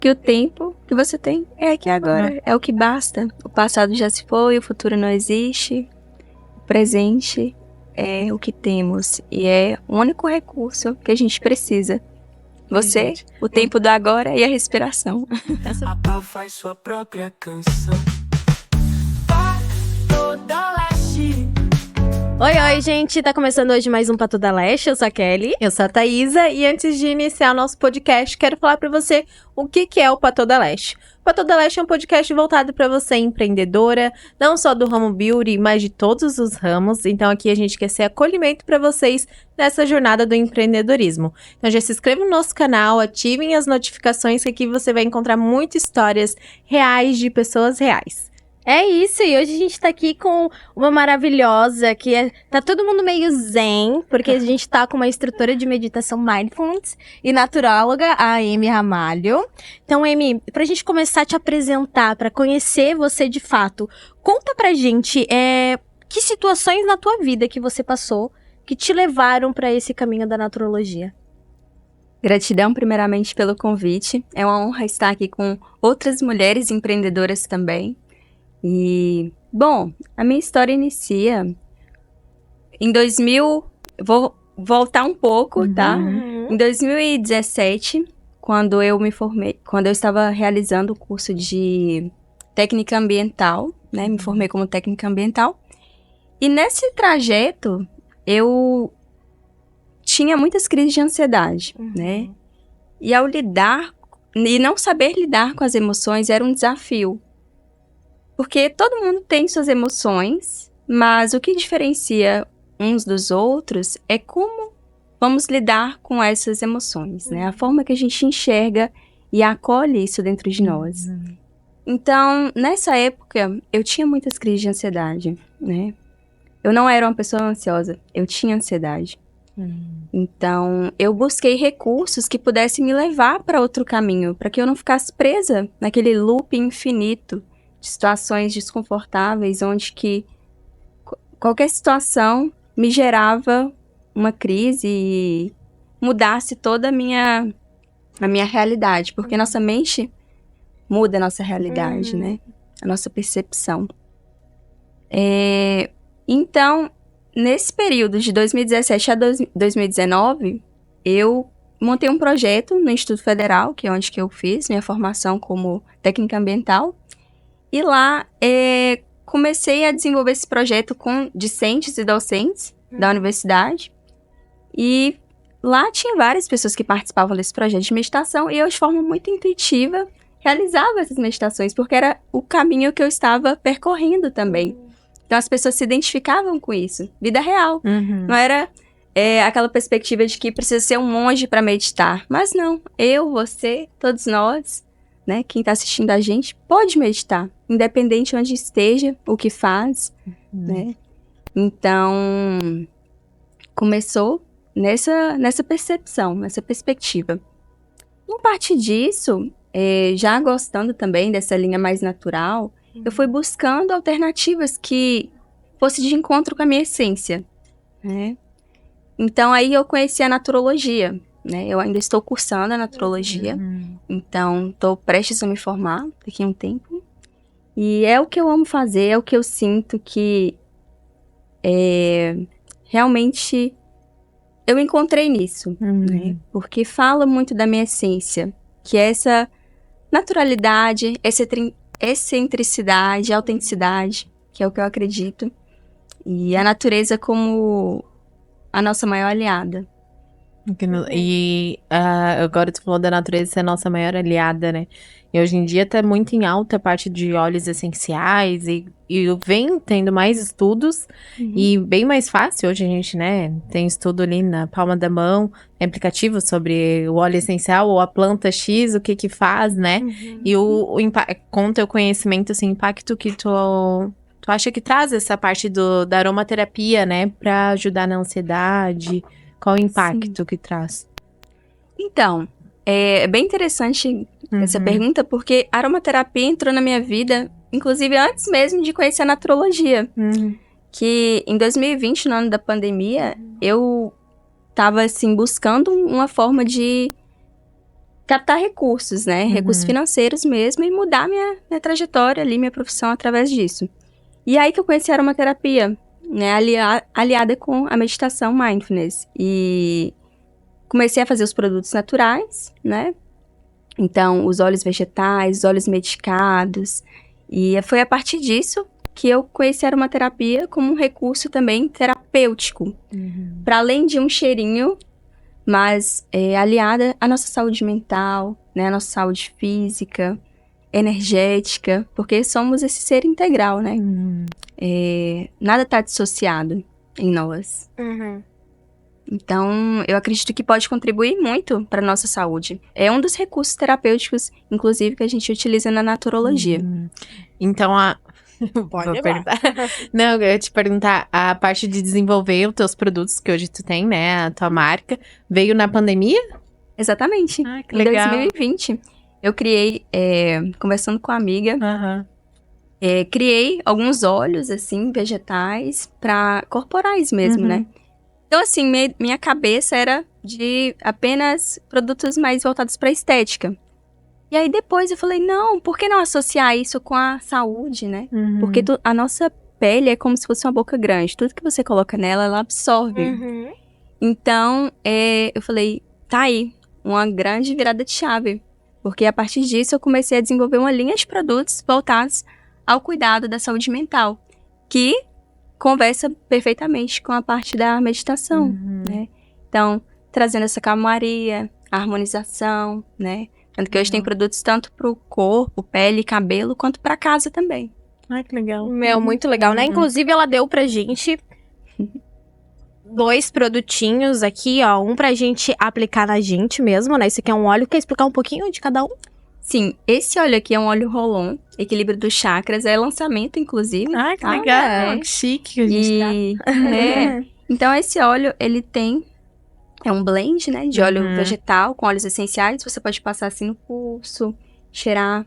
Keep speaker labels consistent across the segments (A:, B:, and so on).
A: que o tempo que você tem é aqui agora, é o que basta. O passado já se foi, o futuro não existe, o presente é o que temos e é o único recurso que a gente precisa. Você, o tempo do agora e a respiração.
B: A Pá faz sua própria canção. Toda Leste.
C: Oi, gente! Tá começando hoje mais um Pato da Leste. Eu sou a Kelly.
D: Eu sou a Thaisa e antes de iniciar o nosso podcast, quero falar pra você o que é o Pato da Leste. O Pato da Leste é um podcast voltado pra você empreendedora, não só do ramo beauty, mas de todos os ramos. Então aqui a gente quer ser acolhimento pra vocês nessa jornada do empreendedorismo. Então já se inscreva no nosso canal, ativem as notificações que aqui você vai encontrar muitas histórias reais de pessoas reais.
C: É isso, e hoje a gente tá aqui com uma maravilhosa, tá todo mundo meio zen, porque a gente tá com uma instrutora de meditação mindfulness e naturóloga, a Amy Ramalho. Então, Amy, pra gente começar a te apresentar, pra conhecer você de fato, conta pra gente que situações na tua vida que você passou que te levaram pra esse caminho da naturologia.
A: Gratidão primeiramente pelo convite, é uma honra estar aqui com outras mulheres empreendedoras também. E, bom, a minha história inicia em 2000, vou voltar um pouco, tá? Em 2017, quando eu me formei, quando eu estava realizando o curso de técnica ambiental, né? Me formei como técnica ambiental. E nesse trajeto, eu tinha muitas crises de ansiedade, né? E ao lidar, e não saber lidar com as emoções era um desafio. Porque todo mundo tem suas emoções, mas o que diferencia uns dos outros é como vamos lidar com essas emoções, né? A forma que a gente enxerga e acolhe isso dentro de nós. Então, nessa época, eu tinha muitas crises de ansiedade, né? Eu não era uma pessoa ansiosa, eu tinha ansiedade. Então, eu busquei recursos que pudessem me levar para outro caminho, para que eu não ficasse presa naquele loop infinito de situações desconfortáveis, onde que qualquer situação me gerava uma crise e mudasse toda a minha realidade, porque nossa mente muda a nossa realidade, né? A nossa percepção. Então, nesse período de 2017 a 2019, eu montei um projeto no Instituto Federal, que é onde que eu fiz minha formação como técnica ambiental. E lá, comecei a desenvolver esse projeto com discentes e docentes da universidade. E lá tinha várias pessoas que participavam desse projeto de meditação. E eu, de forma muito intuitiva, realizava essas meditações, porque era o caminho que eu estava percorrendo também. Então, as pessoas se identificavam com isso. Vida real. Não era aquela perspectiva de que precisa ser um monge para meditar. Mas não, eu, você, todos nós, né, quem está assistindo a gente, pode meditar, independente de onde esteja, o que faz, né? Então, começou nessa percepção, nessa perspectiva. Em parte disso, já gostando também dessa linha mais natural, eu fui buscando alternativas que fossem de encontro com a minha essência, né? Então, aí eu conheci a naturologia, né? Eu ainda estou cursando a naturologia, então estou prestes a me formar daqui a um tempo. E é o que eu amo fazer, é o que eu sinto que realmente eu encontrei nisso, né? Porque fala muito da minha essência, que é essa naturalidade, essa excentricidade, autenticidade, que é o que eu acredito. E a natureza como a nossa maior aliada.
D: E agora tu falou da natureza ser a nossa maior aliada, né? E hoje em dia tá muito em alta a parte de óleos essenciais e vem tendo mais estudos e bem mais fácil hoje a gente, né? Tem estudo ali na palma da mão, tem aplicativo sobre o óleo essencial ou a planta X, o que faz, né? E com o teu conhecimento, assim, impacto que tu acha que traz essa parte da aromaterapia, né? Pra ajudar na ansiedade. Qual o impacto que traz?
A: Então, é bem interessante essa pergunta, porque a aromaterapia entrou na minha vida, inclusive antes mesmo de conhecer a naturologia. Que em 2020, no ano da pandemia, eu estava assim, buscando uma forma de captar recursos, né? Recursos financeiros mesmo, e mudar minha trajetória ali, minha profissão através disso. E aí que eu conheci a aromaterapia, né? Aliada com a meditação mindfulness. E comecei a fazer os produtos naturais, né? Então, os óleos vegetais, os óleos medicados. E foi a partir disso que eu conheci a aromaterapia como um recurso também terapêutico. Para além de um cheirinho, mas aliada à nossa saúde mental, né? À nossa saúde física, energética, porque somos esse ser integral, né? Nada está dissociado em nós. Então, eu acredito que pode contribuir muito para a nossa saúde. É um dos recursos terapêuticos, inclusive, que a gente utiliza na naturologia.
D: Então,
C: Pode
D: perguntar. Não, eu ia te perguntar, a parte de desenvolver os teus produtos, que hoje tu tem, né, a tua marca, veio na pandemia?
A: Exatamente.
D: Ah, que
A: Em
D: legal.
A: 2020, eu criei, conversando com uma amiga, criei alguns óleos, assim, vegetais, para corporais mesmo, né? Então, assim, minha cabeça era de apenas produtos mais voltados para estética. E aí, depois eu falei, não, por que não associar isso com a saúde, né? Porque a nossa pele é como se fosse uma boca grande. Tudo que você coloca nela, ela absorve. Então, eu falei, tá aí, uma grande virada de chave. Porque a partir disso, eu comecei a desenvolver uma linha de produtos voltados ao cuidado da saúde mental, que conversa perfeitamente com a parte da meditação, né? Então, trazendo essa calmaria, harmonização, né? Tanto que hoje tem produtos tanto pro corpo, pele, cabelo, quanto pra casa também.
D: Ai, que legal.
C: Muito legal, né? Inclusive, ela deu pra gente 2 produtinhos aqui, ó. Um pra gente aplicar na gente mesmo, né? Esse aqui é um óleo. Quer explicar um pouquinho de cada um?
A: Sim, esse óleo aqui é um óleo Rolon, equilíbrio dos chakras, é lançamento, inclusive.
D: Ai, que
A: tá?
D: legal. Que chique que a gente tá.
A: Então, esse óleo, ele é um blend, né, de óleo vegetal com óleos essenciais. Você pode passar assim no pulso, cheirar,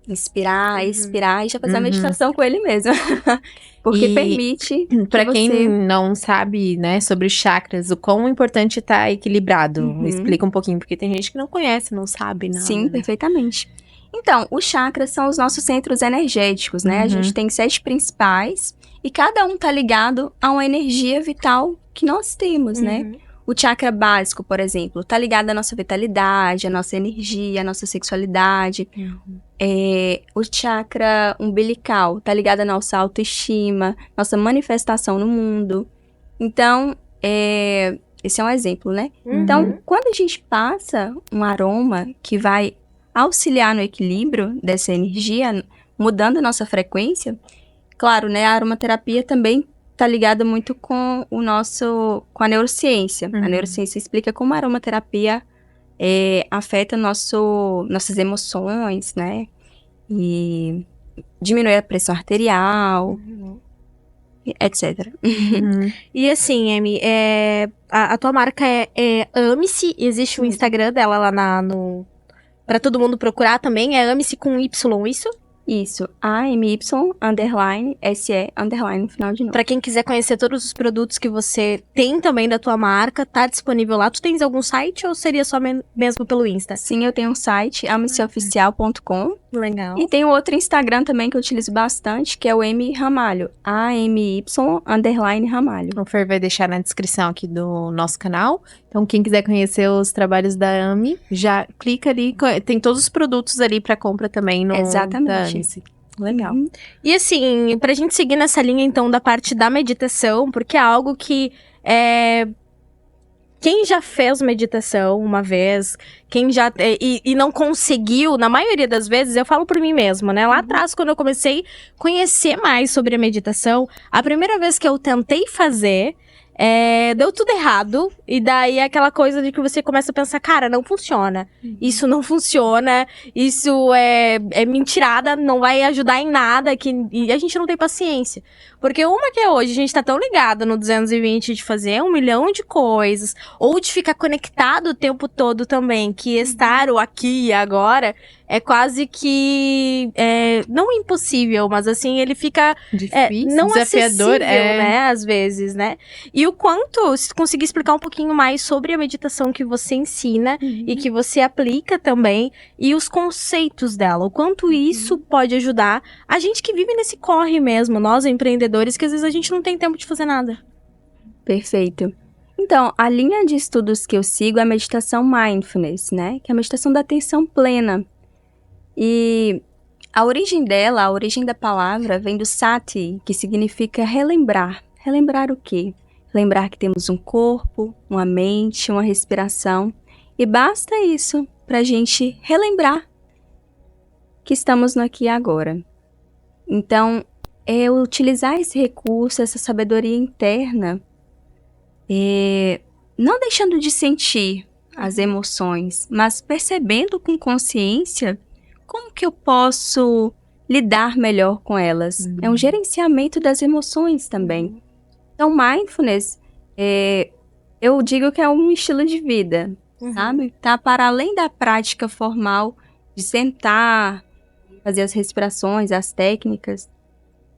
A: inspirar, expirar e já fazer a meditação com ele mesmo. Porque
D: E
A: permite
D: Pra
A: que
D: quem
A: você...
D: não sabe, né, sobre chakras, o quão importante tá equilibrado. Explica um pouquinho, porque tem gente que não conhece, não sabe nada.
A: Sim,
D: né?
A: perfeitamente. Então, os chakras são os nossos centros energéticos, né? A gente tem 7 principais e cada um tá ligado a uma energia vital que nós temos, né? O chakra básico, por exemplo, tá ligado à nossa vitalidade, à nossa energia, à nossa sexualidade. O chakra umbilical tá ligado à nossa autoestima, nossa manifestação no mundo. Então, esse é um exemplo, né? Então, quando a gente passa um aroma que vai auxiliar no equilíbrio dessa energia, mudando a nossa frequência, claro, né? A aromaterapia também tá ligada muito com com a neurociência. A neurociência explica como a aromaterapia afeta nossas emoções, né? E diminui a pressão arterial, etc.
C: E assim, Amy, a tua marca é Ame-se, existe o Instagram dela lá pra todo mundo procurar também, é Ame-se com Y, isso?
A: Isso, AMY_SE_ no final de novo.
C: Pra quem quiser conhecer todos os produtos que você tem também da tua marca, tá disponível lá. Tu tens algum site ou seria só mesmo pelo Insta?
A: Sim, eu tenho um site, ameceoficial.com.
C: Legal.
A: E tem outro Instagram também que eu utilizo bastante, que é o M Ramalho. AMY_Ramalho.
D: O Fer vai deixar na descrição aqui do nosso canal. Então, quem quiser conhecer os trabalhos da Ame, já clica ali. Tem todos os produtos ali pra compra também no
A: Exatamente.
D: da Ame-se. Legal.
C: E assim, pra gente seguir nessa linha, então, da parte da meditação, porque é algo que quem já fez meditação uma vez, quem já... E não conseguiu, na maioria das vezes, eu falo por mim mesma, né? Lá atrás, quando eu comecei a conhecer mais sobre a meditação, a primeira vez que eu tentei fazer... deu tudo errado, e daí aquela coisa de que você começa a pensar, cara, não funciona, isso não funciona, isso é mentirada, não vai ajudar em nada, e a gente não tem paciência. Porque uma que é hoje, a gente tá tão ligado no 220 de fazer 1 milhão de coisas, ou de ficar conectado o tempo todo também, que estar o aqui e agora é quase que, não impossível, mas assim, ele fica
D: Difícil,
C: não
D: desafiador,
C: acessível, né, às vezes, né? E o quanto, se tu conseguir explicar um pouquinho mais sobre a meditação que você ensina e que você aplica também, e os conceitos dela, o quanto isso pode ajudar a gente que vive nesse corre mesmo, nós empreendedores, que às vezes a gente não tem tempo de fazer nada.
A: Perfeito. Então, a linha de estudos que eu sigo é a meditação mindfulness, né? Que é a meditação da atenção plena. E a origem dela, a origem da palavra, vem do sati, que significa relembrar. Relembrar o quê? Lembrar que temos um corpo, uma mente, uma respiração. E basta isso para a gente relembrar que estamos no aqui e agora. Então, é utilizar esse recurso, essa sabedoria interna, não deixando de sentir as emoções, mas percebendo com consciência como que eu posso lidar melhor com elas. É um gerenciamento das emoções também. Então, mindfulness, eu digo que é um estilo de vida, sabe? Tá para além da prática formal de sentar, fazer as respirações, as técnicas,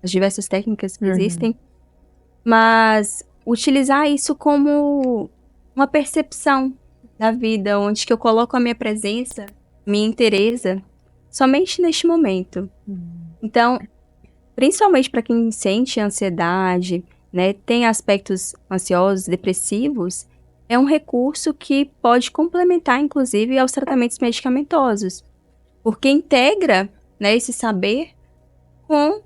A: as diversas técnicas que existem, mas utilizar isso como uma percepção da vida, onde que eu coloco a minha presença, minha inteireza, somente neste momento. Então, principalmente para quem sente ansiedade, né, tem aspectos ansiosos, depressivos, é um recurso que pode complementar, inclusive, aos tratamentos medicamentosos, porque integra, né, esse saber com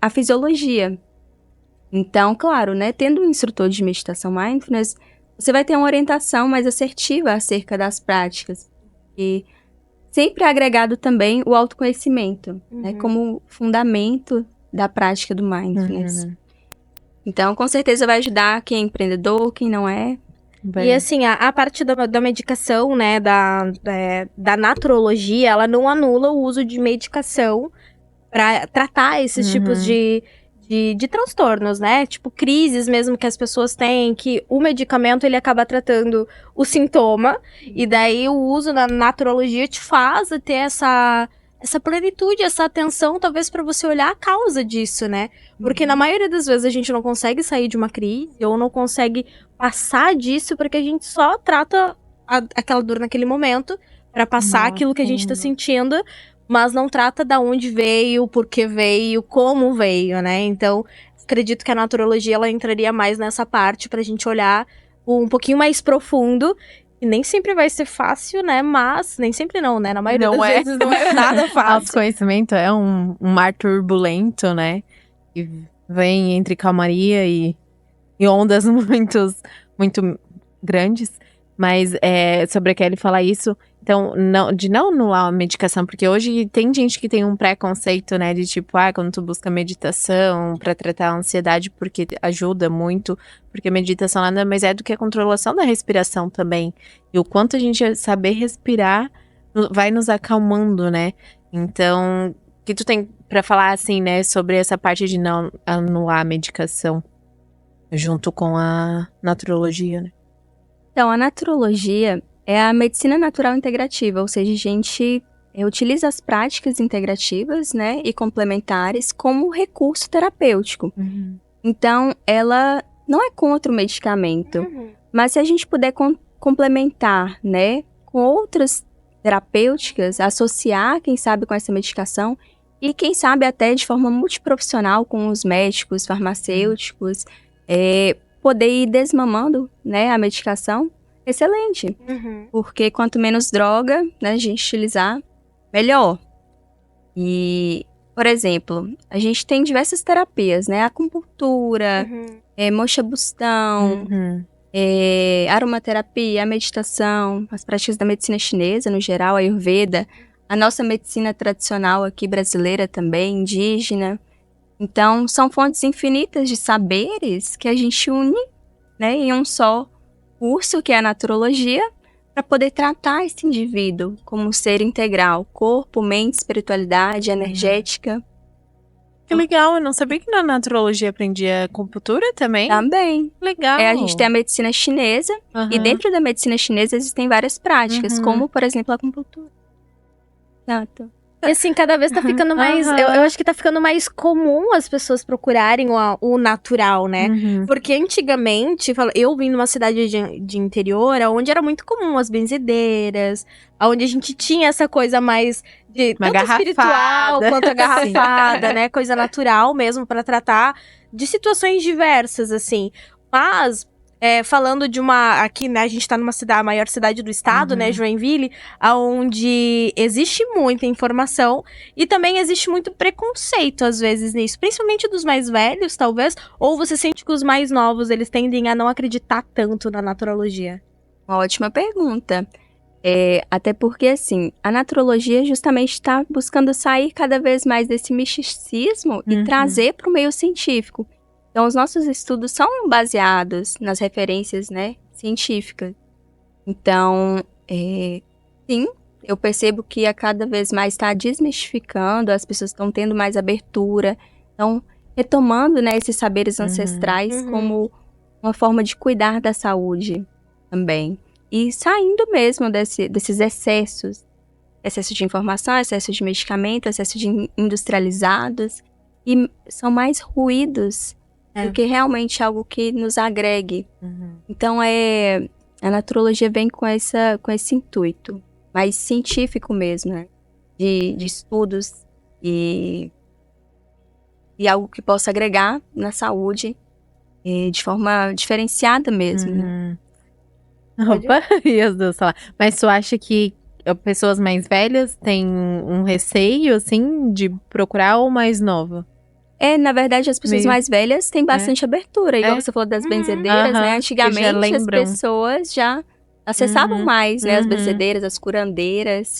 A: a fisiologia. Então, claro, né, tendo um instrutor de meditação mindfulness, você vai ter uma orientação mais assertiva acerca das práticas. E sempre agregado também o autoconhecimento, né, como fundamento da prática do mindfulness. Então, com certeza vai ajudar quem é empreendedor, quem não é.
C: E assim, a parte da medicação, né, da naturologia, ela não anula o uso de medicação para tratar esses tipos de transtornos, né? Tipo, crises mesmo que as pessoas têm, que o medicamento, ele acaba tratando o sintoma, e daí o uso da naturologia te faz ter essa plenitude, essa atenção, talvez para você olhar a causa disso, né? Porque na maioria das vezes a gente não consegue sair de uma crise, ou não consegue passar disso, porque a gente só trata aquela dor naquele momento, para passar aquilo que a gente tá sentindo, mas não trata da onde veio, por que veio, como veio, né? Então, acredito que a naturologia, ela entraria mais nessa parte pra gente olhar um pouquinho mais profundo. E nem sempre vai ser fácil, né? Mas, nem sempre não, né? Na maioria das vezes não é nada fácil.
D: Autoconhecimento é um mar turbulento, né? E vem entre calmaria e ondas muito grandes. Mas sobre a Kelly falar isso, então, não anular a medicação, porque hoje tem gente que tem um preconceito, né, de tipo, quando tu busca meditação pra tratar a ansiedade, porque ajuda muito, porque meditação nada mais é do que a controlação da respiração também, e o quanto a gente saber respirar vai nos acalmando, né, então, o que tu tem pra falar, assim, né, sobre essa parte de não anular a medicação, junto com a naturologia, né?
A: Então, a naturologia é a medicina natural integrativa, ou seja, a gente utiliza as práticas integrativas, né, e complementares como recurso terapêutico. Então, ela não é contra o medicamento, mas se a gente puder complementar, né, com outras terapêuticas, associar, quem sabe, com essa medicação, e quem sabe até de forma multiprofissional com os médicos, farmacêuticos, poder ir desmamando, né, a medicação, excelente. Porque quanto menos droga, né, a gente utilizar, melhor. E, por exemplo, a gente tem diversas terapias, né, acupuntura, moxa-bustão, aromaterapia, a meditação, as práticas da medicina chinesa, no geral, a Ayurveda, a nossa medicina tradicional aqui brasileira também, indígena. Então, são fontes infinitas de saberes que a gente une, né, em um só curso, que é a naturologia, para poder tratar esse indivíduo como um ser integral, corpo, mente, espiritualidade, energética.
D: Que legal, eu não sabia que na naturologia aprendia acupuntura também.
A: Também.
D: Legal.
A: A gente tem a medicina chinesa, e
D: Aham.
A: dentro da medicina chinesa existem várias práticas,
D: Uhum.
A: como, por exemplo, a acupuntura. Exato.
C: E assim, cada vez tá ficando mais.
D: Aham.
C: Eu acho que tá ficando mais comum as pessoas procurarem o natural, né?
D: Uhum.
C: Porque antigamente, eu vim numa cidade de interior, onde era muito comum as benzedeiras, onde a gente tinha essa coisa mais de
D: Uma
C: tanto espiritual
D: garrafada.
C: quanto a garrafada, né? Coisa natural mesmo pra tratar de situações diversas, assim. Mas, falando de uma. Aqui, né, a gente tá numa cidade, a maior cidade do estado, né? Joinville, onde existe muita informação e também existe muito preconceito, às vezes, nisso. Principalmente dos mais velhos, talvez. Ou você sente que os mais novos, eles tendem a não acreditar tanto na naturologia?
A: Uma ótima pergunta. Até porque, assim, a naturologia justamente está buscando sair cada vez mais desse misticismo e
D: Uhum.
A: trazer para o meio científico. Então, os nossos estudos são baseados nas referências, né, científicas. Então, sim, eu percebo que a cada vez mais está desmistificando, as pessoas estão tendo mais abertura, estão retomando, né, esses saberes ancestrais como uma forma de cuidar da saúde também. E saindo mesmo desses excessos. Excesso de informação, excesso de medicamento, excesso de industrializados. E são mais ruídos do que realmente algo que nos agregue. Então, a naturologia vem com esse intuito. Mais científico mesmo, né? De estudos e algo que possa agregar na saúde de forma diferenciada mesmo. Né?
C: Pode
D: Opa, e as duas falar. Mas tu acha que pessoas mais velhas têm um receio, assim, de procurar ou mais nova?
A: Na verdade, as pessoas
D: Meio-
A: mais velhas têm bastante abertura. Igual
D: É?
A: você falou das benzedeiras,
D: Aham,
A: né?
D: que
A: Antigamente,
D: já
A: as
D: lembram.
A: pessoas já acessavam mais, né? As benzedeiras, as curandeiras.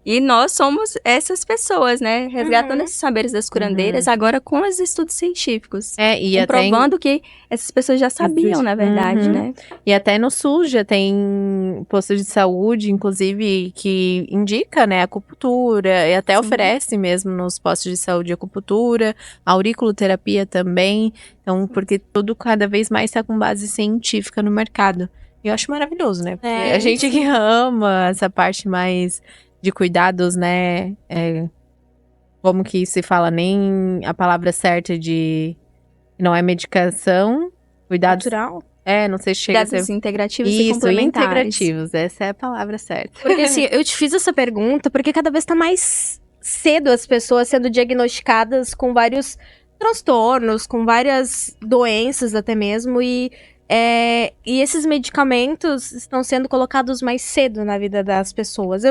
A: E nós somos essas pessoas, né? Resgatando esses saberes das curandeiras, agora com os estudos científicos.
D: E até
A: Comprovando que essas pessoas já sabiam, na verdade, né?
D: E até no SUS já tem posto de saúde, inclusive, que indica, né, acupuntura, e até
A: Sim.
D: oferece mesmo nos postos de saúde acupuntura, auriculoterapia também. Então, porque tudo cada vez mais está com base científica no mercado. E eu acho maravilhoso, né? Porque a gente que ama essa parte mais de cuidados, né? Como que se fala nem a palavra certa de... Não é medicação, cuidados...
C: Natural?
D: não sei se chega a
A: Cuidados
D: ser...
A: integrativos e
D: Isso,
A: complementares.
D: integrativos, essa é a palavra certa.
C: Porque assim, eu te fiz essa pergunta porque cada vez tá mais cedo as pessoas sendo diagnosticadas com vários transtornos, com várias doenças até mesmo, e esses medicamentos estão sendo colocados mais cedo na vida das pessoas.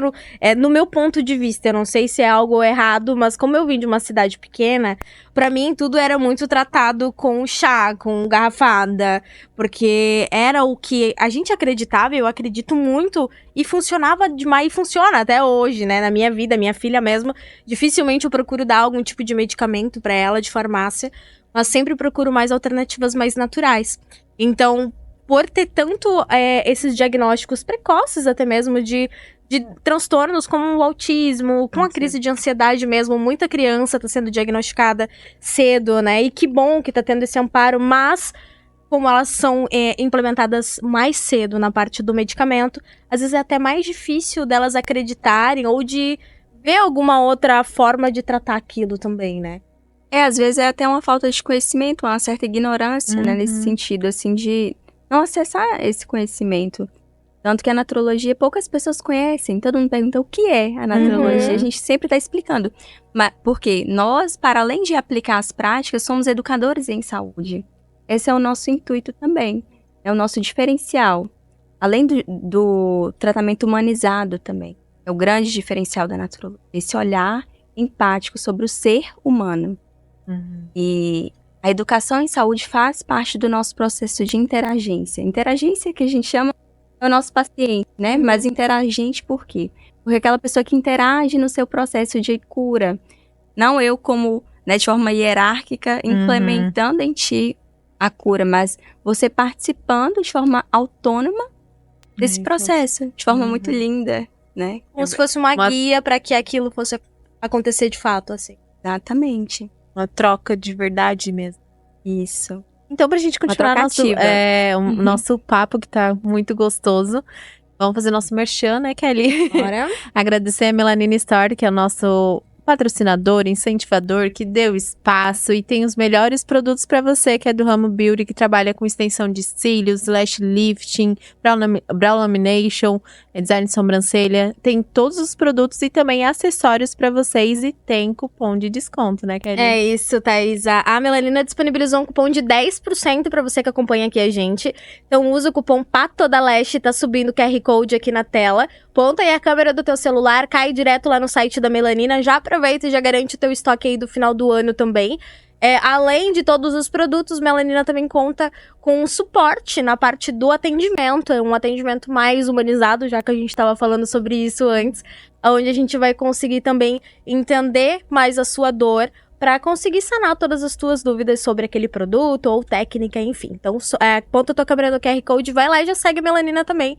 C: No meu ponto de vista, eu não sei se é algo errado, mas como eu vim de uma cidade pequena, pra mim tudo era muito tratado com chá, com garrafada, porque era o que a gente acreditava, eu acredito muito, e funcionava demais, e funciona até hoje, né? Na minha vida, minha filha mesmo, dificilmente eu procuro dar algum tipo de medicamento pra ela de farmácia, mas sempre procuro mais alternativas mais naturais. Então, por ter tanto esses diagnósticos precoces até mesmo de transtornos como o autismo, com a crise de ansiedade mesmo, muita criança está sendo diagnosticada cedo, né? E que bom que está tendo esse amparo, mas como elas são implementadas mais cedo na parte do medicamento, às vezes é até mais difícil delas acreditarem ou de ver alguma outra forma de tratar aquilo também, né?
A: Às vezes é até uma falta de conhecimento, uma certa ignorância, né? Nesse sentido, assim, de não acessar esse conhecimento. Tanto que a naturologia poucas pessoas conhecem. Todo mundo pergunta o que é a naturologia. A gente sempre está explicando. Mas porque nós, para além de aplicar as práticas, somos educadores em saúde. Esse é o nosso intuito também. É o nosso diferencial. Além do tratamento humanizado também. É o grande diferencial da naturologia. Esse olhar empático sobre o ser humano. E a educação em saúde faz parte do nosso processo de interagência. Interagência que a gente chama é o nosso paciente, né? Mas interagente por quê? Porque aquela pessoa que interage no seu processo de cura. Não eu como, né, de forma hierárquica, implementando em ti a cura, mas você participando de forma autônoma desse processo, de forma muito linda, né?
C: Como se fosse uma guia para que aquilo fosse acontecer de fato, assim.
A: Exatamente.
D: Uma troca de verdade mesmo.
A: Isso.
D: Então, pra gente continuar nosso,
A: trocativa.
D: nosso papo, que tá muito gostoso, vamos fazer nosso merchan, né, Kelly?
C: Bora.
D: Agradecer a Melanina Store, que é o nosso patrocinador, incentivador, que deu espaço e tem os melhores produtos para você, que é do ramo beauty, que trabalha com extensão de cílios, lash lifting, brow lamination, design de sobrancelha. Tem todos os produtos e também acessórios para vocês e tem cupom de desconto, né, Kelly?
C: É isso, Thaís. A Melanina disponibilizou um cupom de 10% pra você que acompanha aqui a gente. Então usa o cupom PATODALeste, tá subindo o QR Code aqui na tela. Ponta aí a câmera do teu celular, cai direto lá no site da Melanina. Já aproveita e já garante o teu estoque aí do final do ano também. Além de todos os produtos, Melanina também conta com suporte na parte do atendimento. É um atendimento mais humanizado, já que a gente estava falando sobre isso antes. Onde a gente vai conseguir também entender mais a sua dor para conseguir sanar todas as tuas dúvidas sobre aquele produto ou técnica, enfim. Então, aponta a tua câmera no QR Code, vai lá e já segue a Melanina também,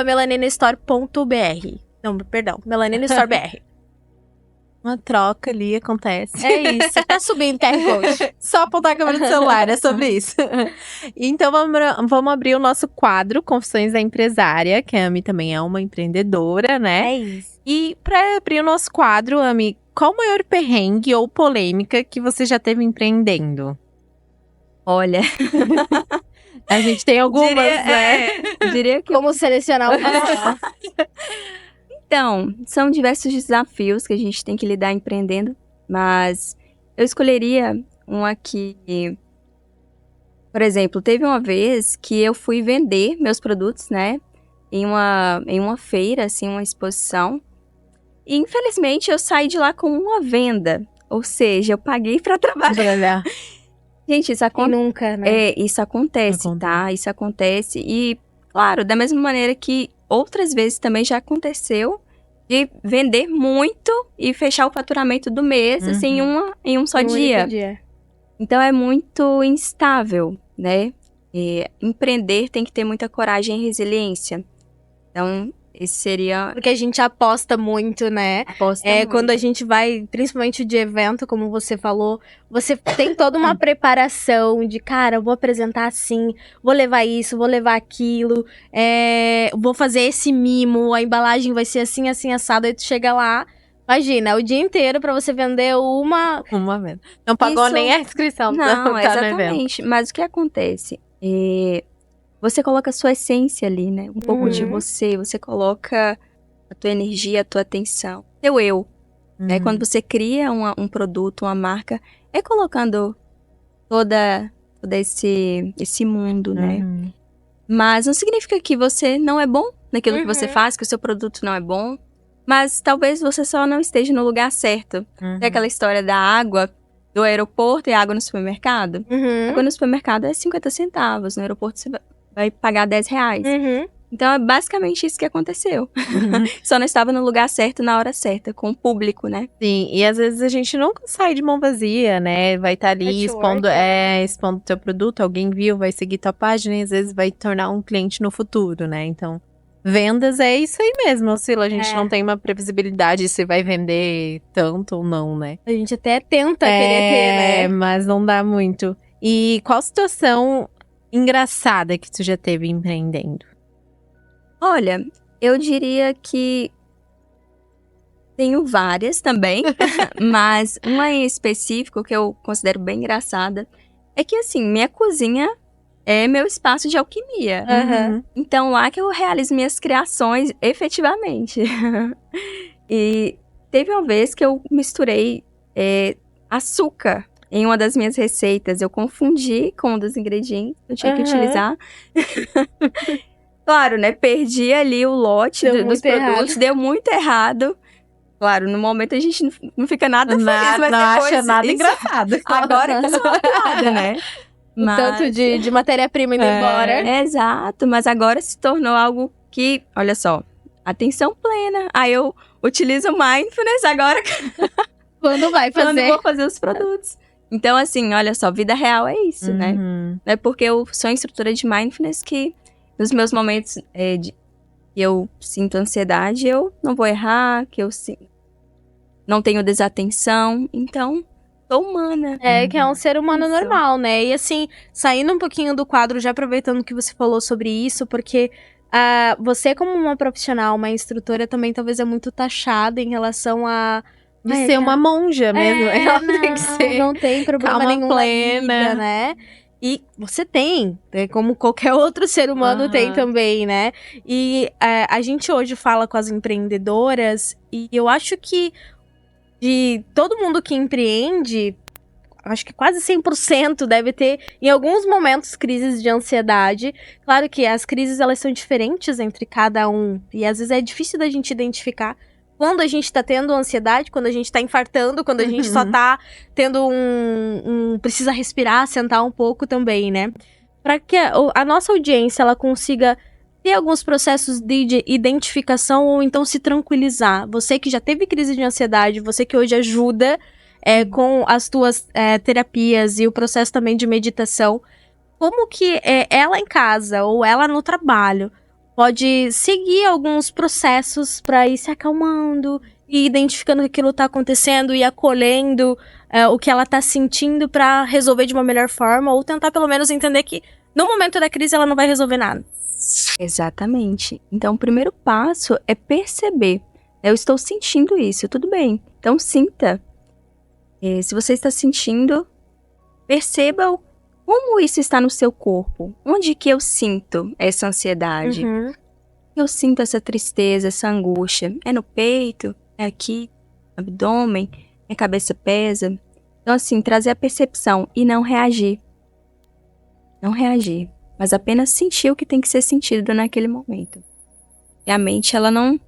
C: @melaninastore.br. Não, perdão, Melanina Store BR.
D: Uma troca ali acontece.
C: É isso, tá subindo o QR Code.
D: Só apontar a câmera do celular, é sobre isso. Então vamos abrir o nosso quadro Confissões da Empresária, que a Ami também é uma empreendedora, né?
C: É isso.
D: E para abrir o nosso quadro, Ami, qual o maior perrengue ou polêmica que você já teve empreendendo?
A: Olha,
D: A gente tem algumas, né?
A: diria que
C: Como selecionar o
A: Então, são diversos desafios que a gente tem que lidar empreendendo, mas eu escolheria um aqui. Por exemplo, teve uma vez que eu fui vender meus produtos, né, em uma feira, assim, uma exposição, e infelizmente eu saí de lá com uma venda, ou seja, eu paguei para trabalhar. Gente, isso
C: Quem nunca, né?
A: isso acontece, tá? Isso acontece e, claro, da mesma maneira que outras vezes também já aconteceu de vender muito e fechar o faturamento do mês, assim, em um só dia.
C: único dia.
A: Então é muito instável, né? Empreender tem que ter muita coragem e resiliência. Então, esse seria
C: Porque a gente aposta muito, né?
A: a aposta.
C: Quando a gente vai, principalmente de evento, como você falou, você tem toda uma preparação de, cara, vou apresentar assim, vou levar isso, vou levar aquilo, vou fazer esse mimo, a embalagem vai ser assim, assim, assado, aí tu chega lá, imagina, o dia inteiro pra você vender uma...
D: Uma venda. Não pagou
A: Isso-
D: nem a inscrição.
A: Não,
D: tá no evento.
A: exatamente. Mas o que acontece? Você coloca a sua essência ali, né? Um pouco de você coloca a tua energia, a tua atenção, teu eu. Né? Quando você cria um produto, uma marca, é colocando todo esse mundo, né? Mas não significa que você não é bom naquilo que você faz, que o seu produto não é bom. Mas talvez você só não esteja no lugar certo. Tem aquela história da água do aeroporto e água no supermercado. Água no supermercado é 50 centavos, no aeroporto você vai pagar 10 reais. Então é basicamente isso que aconteceu. Só não estava no lugar certo, na hora certa, com o público, né?
D: Sim, e às vezes a gente nunca sai de mão vazia, né? Vai estar ali expondo teu produto, alguém viu, vai seguir tua página e às vezes vai tornar um cliente no futuro, né? Então, vendas é isso aí mesmo, Sila. A gente não tem uma previsibilidade se vai vender tanto ou não, né?
C: A gente até tenta querer ter, né?
D: Mas não dá muito. E qual situação engraçada que tu já teve empreendendo?
A: Olha, eu diria que tenho várias também, mas uma em específico que eu considero bem engraçada é que, assim, minha cozinha é meu espaço de alquimia. Então, lá que eu realizo minhas criações efetivamente. E teve uma vez que eu misturei açúcar em uma das minhas receitas. Eu confundi com um dos ingredientes que eu tinha que utilizar. Claro, né? Perdi ali o lote
C: Deu
A: dos
C: muito
A: produtos.
C: errado.
A: Deu muito errado. Claro, no momento a gente não fica nada feliz, mas
D: não
A: depois...
D: acha nada
A: isso-
D: engraçado.
A: Agora que é uma piada, né?
C: O tanto de matéria-prima indo embora.
A: Exato, mas agora se tornou algo que, olha só, atenção plena. Aí eu utilizo mindfulness agora
C: Quando vai
A: quando
C: fazer?
A: vou fazer os produtos. Então, assim, olha só, vida real é isso, né? É porque eu sou instrutora de mindfulness que nos meus momentos que eu sinto ansiedade, eu não vou errar, que eu não tenho desatenção. Então, sou humana.
C: Que é um ser humano
A: Isso.
C: normal, né? E assim, saindo um pouquinho do quadro, já aproveitando que você falou sobre isso, porque você como uma profissional, uma instrutora, também talvez é muito taxada em relação a...
D: De ser uma monja mesmo. Ela tem que ser
C: não tem problema
D: calma
C: nenhum na
D: plena.
C: vida, né? E você tem, né? Como qualquer outro ser humano tem também, né? E a gente hoje fala com as empreendedoras e eu acho que de todo mundo que empreende, acho que quase 100% deve ter, em alguns momentos, crises de ansiedade. Claro que as crises, elas são diferentes entre cada um. E às vezes é difícil da gente identificar quando a gente tá tendo ansiedade, quando a gente tá infartando, quando a gente só tá tendo precisa respirar, sentar um pouco também, né? Para que a nossa audiência, ela consiga ter alguns processos de identificação ou então se tranquilizar. Você que já teve crise de ansiedade, você que hoje ajuda com as tuas terapias e o processo também de meditação, como que ela em casa ou ela no trabalho pode seguir alguns processos para ir se acalmando e identificando que aquilo tá acontecendo e acolhendo o que ela tá sentindo para resolver de uma melhor forma ou tentar pelo menos entender que no momento da crise ela não vai resolver nada.
A: Exatamente. Então, o primeiro passo é perceber. Eu estou sentindo isso, tudo bem. Então, sinta. Se você está sentindo, perceba como isso está no seu corpo. Onde que eu sinto essa ansiedade? Eu sinto essa tristeza, essa angústia. É no peito? É aqui? No abdômen? Minha cabeça pesa? Então, assim, trazer a percepção e não reagir. Não reagir, mas apenas sentir o que tem que ser sentido naquele momento. E a mente, ela não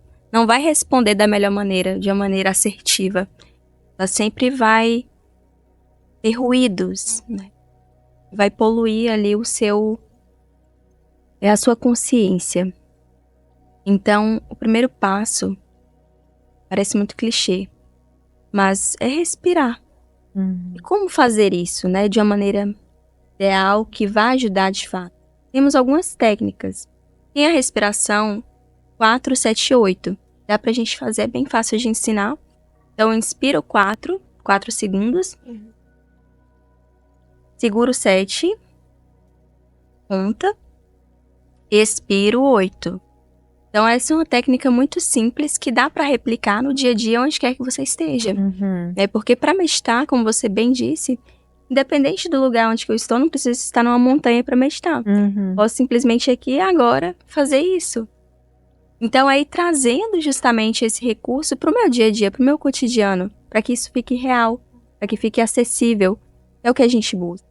A: vai responder da melhor maneira, de uma maneira assertiva. Ela sempre vai ter ruídos, né? Vai poluir ali a sua consciência. Então, o primeiro passo parece muito clichê, mas é respirar. E como fazer isso, né? De uma maneira ideal que vai ajudar de fato. Temos algumas técnicas. Tem a respiração 4-7-8. Dá pra gente fazer, é bem fácil de ensinar. Então, eu inspiro 4 segundos. Seguro 7. Conta. Expiro 8. Então, essa é uma técnica muito simples que dá pra replicar no dia a dia onde quer que você esteja. Porque para meditar, como você bem disse, independente do lugar onde eu estou, não preciso estar numa montanha para meditar. Posso simplesmente aqui e agora fazer isso. Então, aí trazendo justamente esse recurso para o meu dia a dia, para o meu cotidiano, para que isso fique real, para que fique acessível. É o que a gente busca.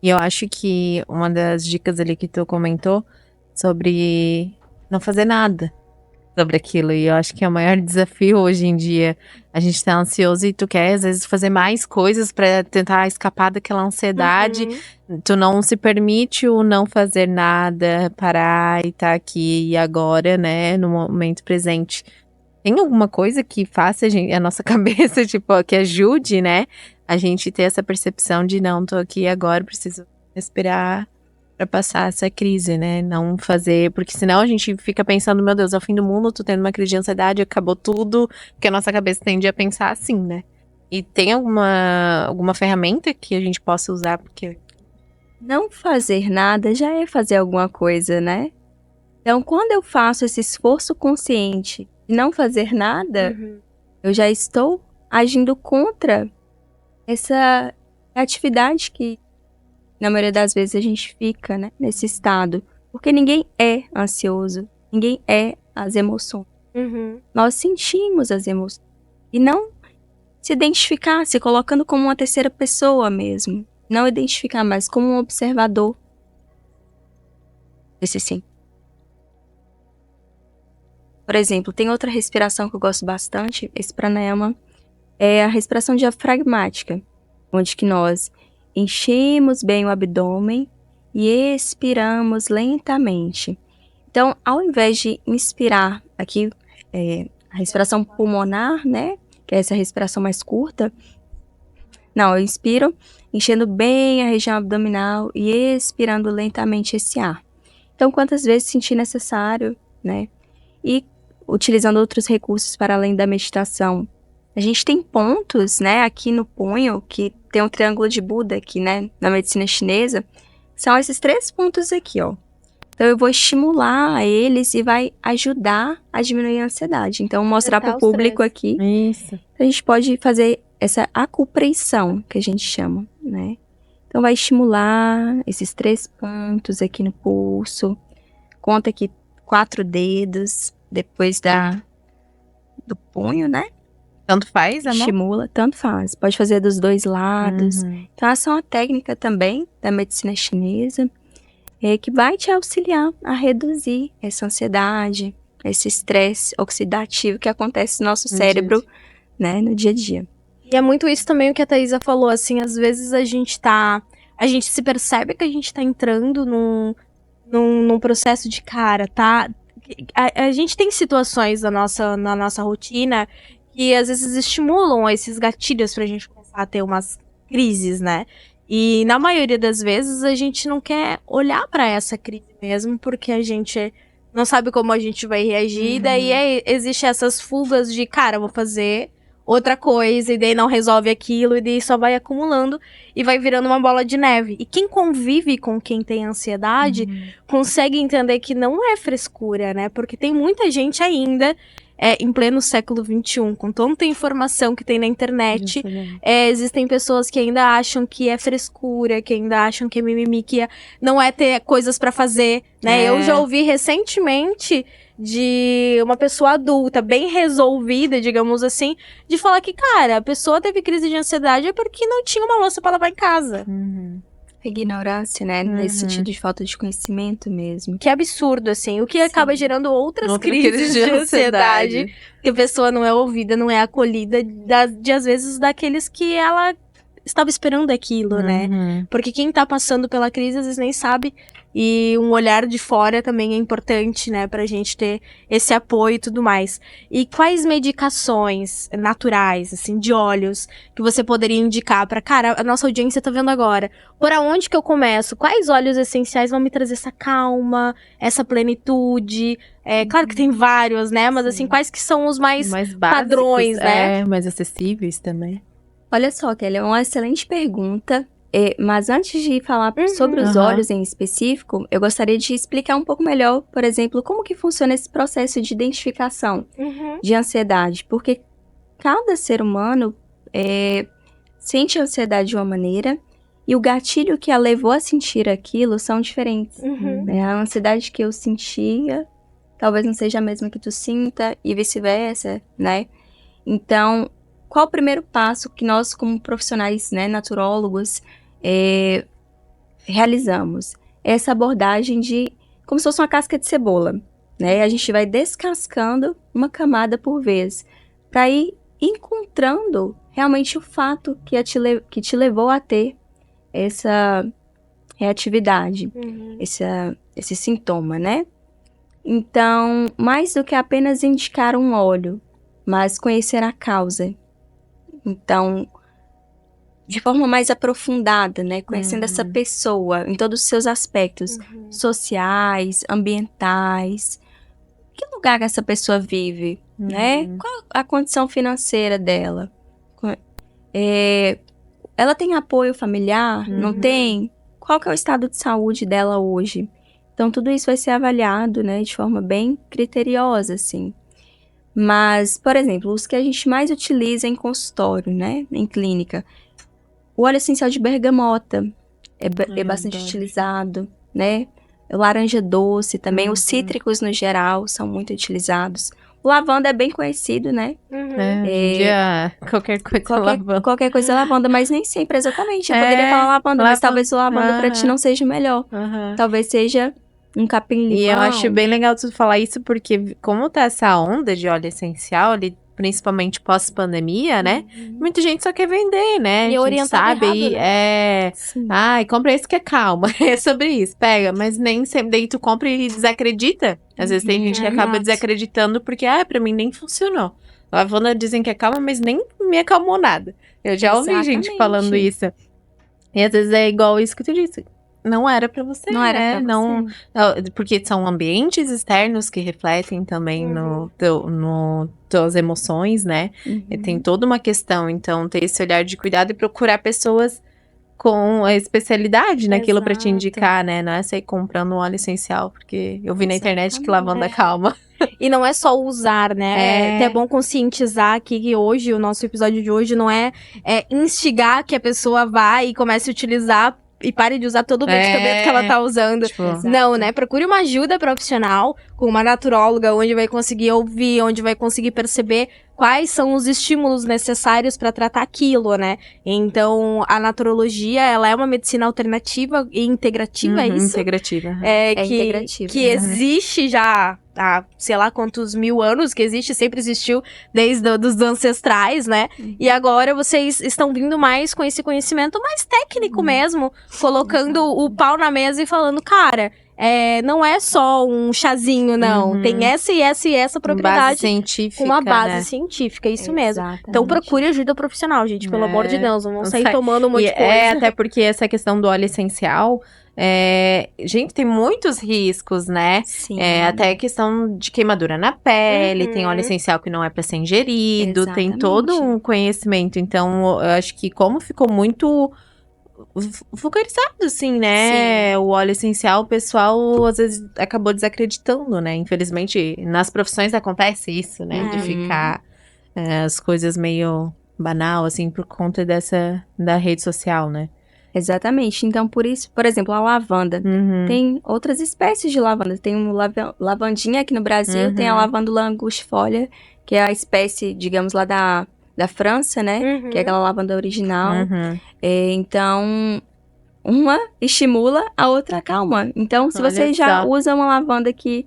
D: E eu acho que uma das dicas ali que tu comentou sobre não fazer nada sobre aquilo. E eu acho que é o maior desafio hoje em dia. A gente tá ansioso e tu quer, às vezes, fazer mais coisas pra tentar escapar daquela ansiedade. Tu não se permite o não fazer nada, parar e tá aqui e agora, né, no momento presente. Tem alguma coisa que faça a nossa cabeça, tipo, que ajude, né, a gente ter essa percepção de não, tô aqui agora, preciso respirar pra passar essa crise, né? Não fazer, porque senão a gente fica pensando, meu Deus, é o fim do mundo, tô tendo uma crise de ansiedade, acabou tudo, porque a nossa cabeça tende a pensar assim, né? E tem alguma ferramenta que a gente possa usar, porque...
A: Não fazer nada já é fazer alguma coisa, né? Então, quando eu faço esse esforço consciente de não fazer nada, eu já estou agindo contra essa atividade que na maioria das vezes a gente fica, né, nesse estado. Porque ninguém é ansioso. Ninguém é as emoções. Nós sentimos as emoções. E não se identificar, se colocando como uma terceira pessoa mesmo. Não identificar mais como um observador. Esse sim. Por exemplo, tem outra respiração que eu gosto bastante. Esse pranayama é a respiração diafragmática. Onde que nós enchemos bem o abdômen e expiramos lentamente. Então, ao invés de inspirar aqui, a respiração pulmonar, né? Que é essa respiração mais curta. Não, eu inspiro, enchendo bem a região abdominal e expirando lentamente esse ar. Então, quantas vezes sentir necessário, né? E utilizando outros recursos para além da meditação. A gente tem pontos, né, aqui no punho, que tem um triângulo de Buda aqui, né, na medicina chinesa. São esses 3 pontos aqui, ó. Então, eu vou estimular eles e vai ajudar a diminuir a ansiedade. Então, mostrar para o
C: Tratar o
A: público
C: estresse.
A: aqui.
D: Isso.
A: A gente pode fazer essa acupressão, que a gente chama, né? Então, vai estimular esses 3 pontos aqui no pulso. Conta aqui 4 dedos, depois do punho, né?
D: Tanto faz, amor?
A: Estimula, tanto faz. Pode fazer dos 2 lados.
D: Uhum.
A: Então, essa é uma técnica também da medicina chinesa, que vai te auxiliar a reduzir essa ansiedade, esse estresse oxidativo que acontece no nosso
D: No
A: cérebro, né, no dia a dia.
C: E é muito isso também o que a Thaisa falou, assim, às vezes a gente se percebe que a gente tá entrando num processo de cara, tá? A gente tem situações na nossa rotina que às vezes estimulam esses gatilhos pra gente começar a ter umas crises, né? E na maioria das vezes a gente não quer olhar pra essa crise mesmo, porque a gente não sabe como a gente vai reagir, e daí existe essas fugas de, cara, eu vou fazer outra coisa, e daí não resolve aquilo, e daí só vai acumulando e vai virando uma bola de neve. E quem convive com quem tem ansiedade consegue entender que não é frescura, né? Porque tem muita gente ainda em pleno século XXI, com tanta informação que tem na internet, existem pessoas que ainda acham que é frescura, que ainda acham que é mimimi, que não é ter coisas pra fazer, né? Eu já ouvi recentemente de uma pessoa adulta, bem resolvida, digamos assim, de falar que, cara, a pessoa teve crise de ansiedade porque não tinha uma louça pra lavar em casa.
D: Uhum.
A: Ignorância, né, nesse sentido de falta de conhecimento mesmo.
C: Que absurdo, assim, o que acaba gerando outras
D: Outra
C: crises
D: crise
C: de ansiedade, que a pessoa não é ouvida, não é acolhida, de às vezes daqueles que ela estava esperando aquilo, né?
D: Uhum.
C: Porque quem tá passando pela crise às vezes nem sabe. E um olhar de fora também é importante, né? Pra gente ter esse apoio e tudo mais. E quais medicações naturais, assim, de óleos, que você poderia indicar pra... Cara, a nossa audiência tá vendo agora. Por aonde que eu começo? Quais óleos essenciais vão me trazer essa calma, essa plenitude? Claro que tem vários, né? Mas, assim, quais que são os mais
D: básicos,
C: padrões, né?
D: Mais acessíveis também.
A: Olha só, Kelly, é uma excelente pergunta. Mas antes de falar sobre os
D: Aham.
A: óleos em específico, eu gostaria de explicar um pouco melhor, por exemplo, como que funciona esse processo de identificação de ansiedade. Porque cada ser humano sente ansiedade de uma maneira e o gatilho que a levou a sentir aquilo são diferentes. Né? A ansiedade que eu sentia talvez não seja a mesma que tu sinta e vice-versa, né? Então, qual o primeiro passo que nós, como profissionais, né, naturólogos, realizamos? Essa abordagem de como se fosse uma casca de cebola, né? A gente vai descascando uma camada por vez, para ir encontrando realmente o fato que te levou a ter essa reatividade, esse sintoma, né? Então, mais do que apenas indicar um óleo, mas conhecer a causa. Então, de forma mais aprofundada, né? Conhecendo essa pessoa em todos os seus aspectos sociais, ambientais. Que lugar que essa pessoa vive, né? Qual a condição financeira dela? Ela tem apoio familiar? Não tem? Qual que é o estado de saúde dela hoje? Então, tudo isso vai ser avaliado, né? De forma bem criteriosa, assim. Mas, por exemplo, os que a gente mais utiliza em consultório, né? Em clínica. O óleo essencial de bergamota é bastante utilizado, né? O laranja doce também. Os cítricos, no geral, são muito utilizados. O lavanda é bem conhecido, né?
D: Hoje em dia, qualquer coisa lavanda.
A: Qualquer coisa é lavanda, mas nem sempre exatamente. Eu poderia falar lavanda, mas talvez o lavanda pra ti não seja o melhor. Talvez seja um capim-limão.
D: E eu acho bem legal tu falar isso, porque como tá essa onda de óleo essencial, ali, principalmente pós-pandemia, né? Muita gente só quer vender, né?
C: E
D: a gente
C: orientado
D: sabe,
C: errado, né?
A: Sim.
D: compra esse que é calma. É sobre isso, pega. Mas nem sempre, daí tu compra e desacredita. Às vezes tem gente que acaba desacreditando porque, pra mim nem funcionou. A lavanda dizem que é calma, mas nem me acalmou nada. Eu já ouvi gente
A: Exatamente.
D: falando isso. E às vezes é igual isso que tu disse. não era pra você,
A: Não era
D: né?
A: pra
D: Não,
A: você.
D: porque são ambientes externos que refletem também no tuas emoções, né? E tem toda uma questão, então ter esse olhar de cuidado e procurar pessoas com a especialidade naquilo pra te
C: Exato.
D: indicar, né? Não é sair comprando um óleo essencial, porque eu vi na internet que lavanda
C: Exatamente.
D: calma.
C: E não é só usar, né? É até bom conscientizar aqui que hoje, o nosso episódio de hoje não é instigar que a pessoa vá e comece a utilizar e pare de usar todo o medicamento que ela tá usando.
D: Tipo,
A: Exato.
C: Não, né? Procure uma ajuda profissional com uma naturóloga, onde vai conseguir ouvir, onde vai conseguir perceber quais são os estímulos necessários para tratar aquilo, né? Então, a naturologia, ela é uma medicina alternativa e integrativa, é isso?
D: integrativa.
A: Integrativa,
C: Que existe já há, sei lá quantos mil anos que existe, sempre existiu desde os ancestrais, né? E agora vocês estão vindo mais com esse conhecimento mais técnico mesmo, colocando o pau na mesa e falando, cara, não é só um chazinho, não. Tem essa e essa e essa
D: Com base
C: propriedade
D: científica,
C: com uma base
D: né?
C: científica, isso mesmo.
A: Exatamente.
C: Então procure ajuda profissional, gente, pelo amor de Deus, não sair
D: sai-
C: tomando um monte
D: E
C: de coisa.
D: até porque essa questão do óleo essencial, gente, tem muitos riscos, né?
A: Sim.
D: Até questão de queimadura na pele,
C: Uhum.
D: tem óleo essencial que não é pra ser ingerido, tem
A: Exatamente.
D: todo um conhecimento. Então, eu acho que como ficou muito vulgarizado, assim, né? O óleo essencial, o pessoal às vezes acabou desacreditando, né? Infelizmente, nas profissões acontece isso, né? De
A: Uhum.
D: ficar as coisas meio banal, assim, por conta da rede social, né?
A: Exatamente. Então, por isso, por exemplo, a lavanda. Tem outras espécies de lavanda. Tem lavandinha aqui no Brasil, tem a lavandula angustifolia, que é a espécie, digamos, lá da França, né?
C: Uhum.
A: Que é aquela lavanda original.
D: Uhum.
A: Então, uma estimula, a outra acalma. Então, se
D: Olha
A: você já
D: só.
A: usa uma lavanda que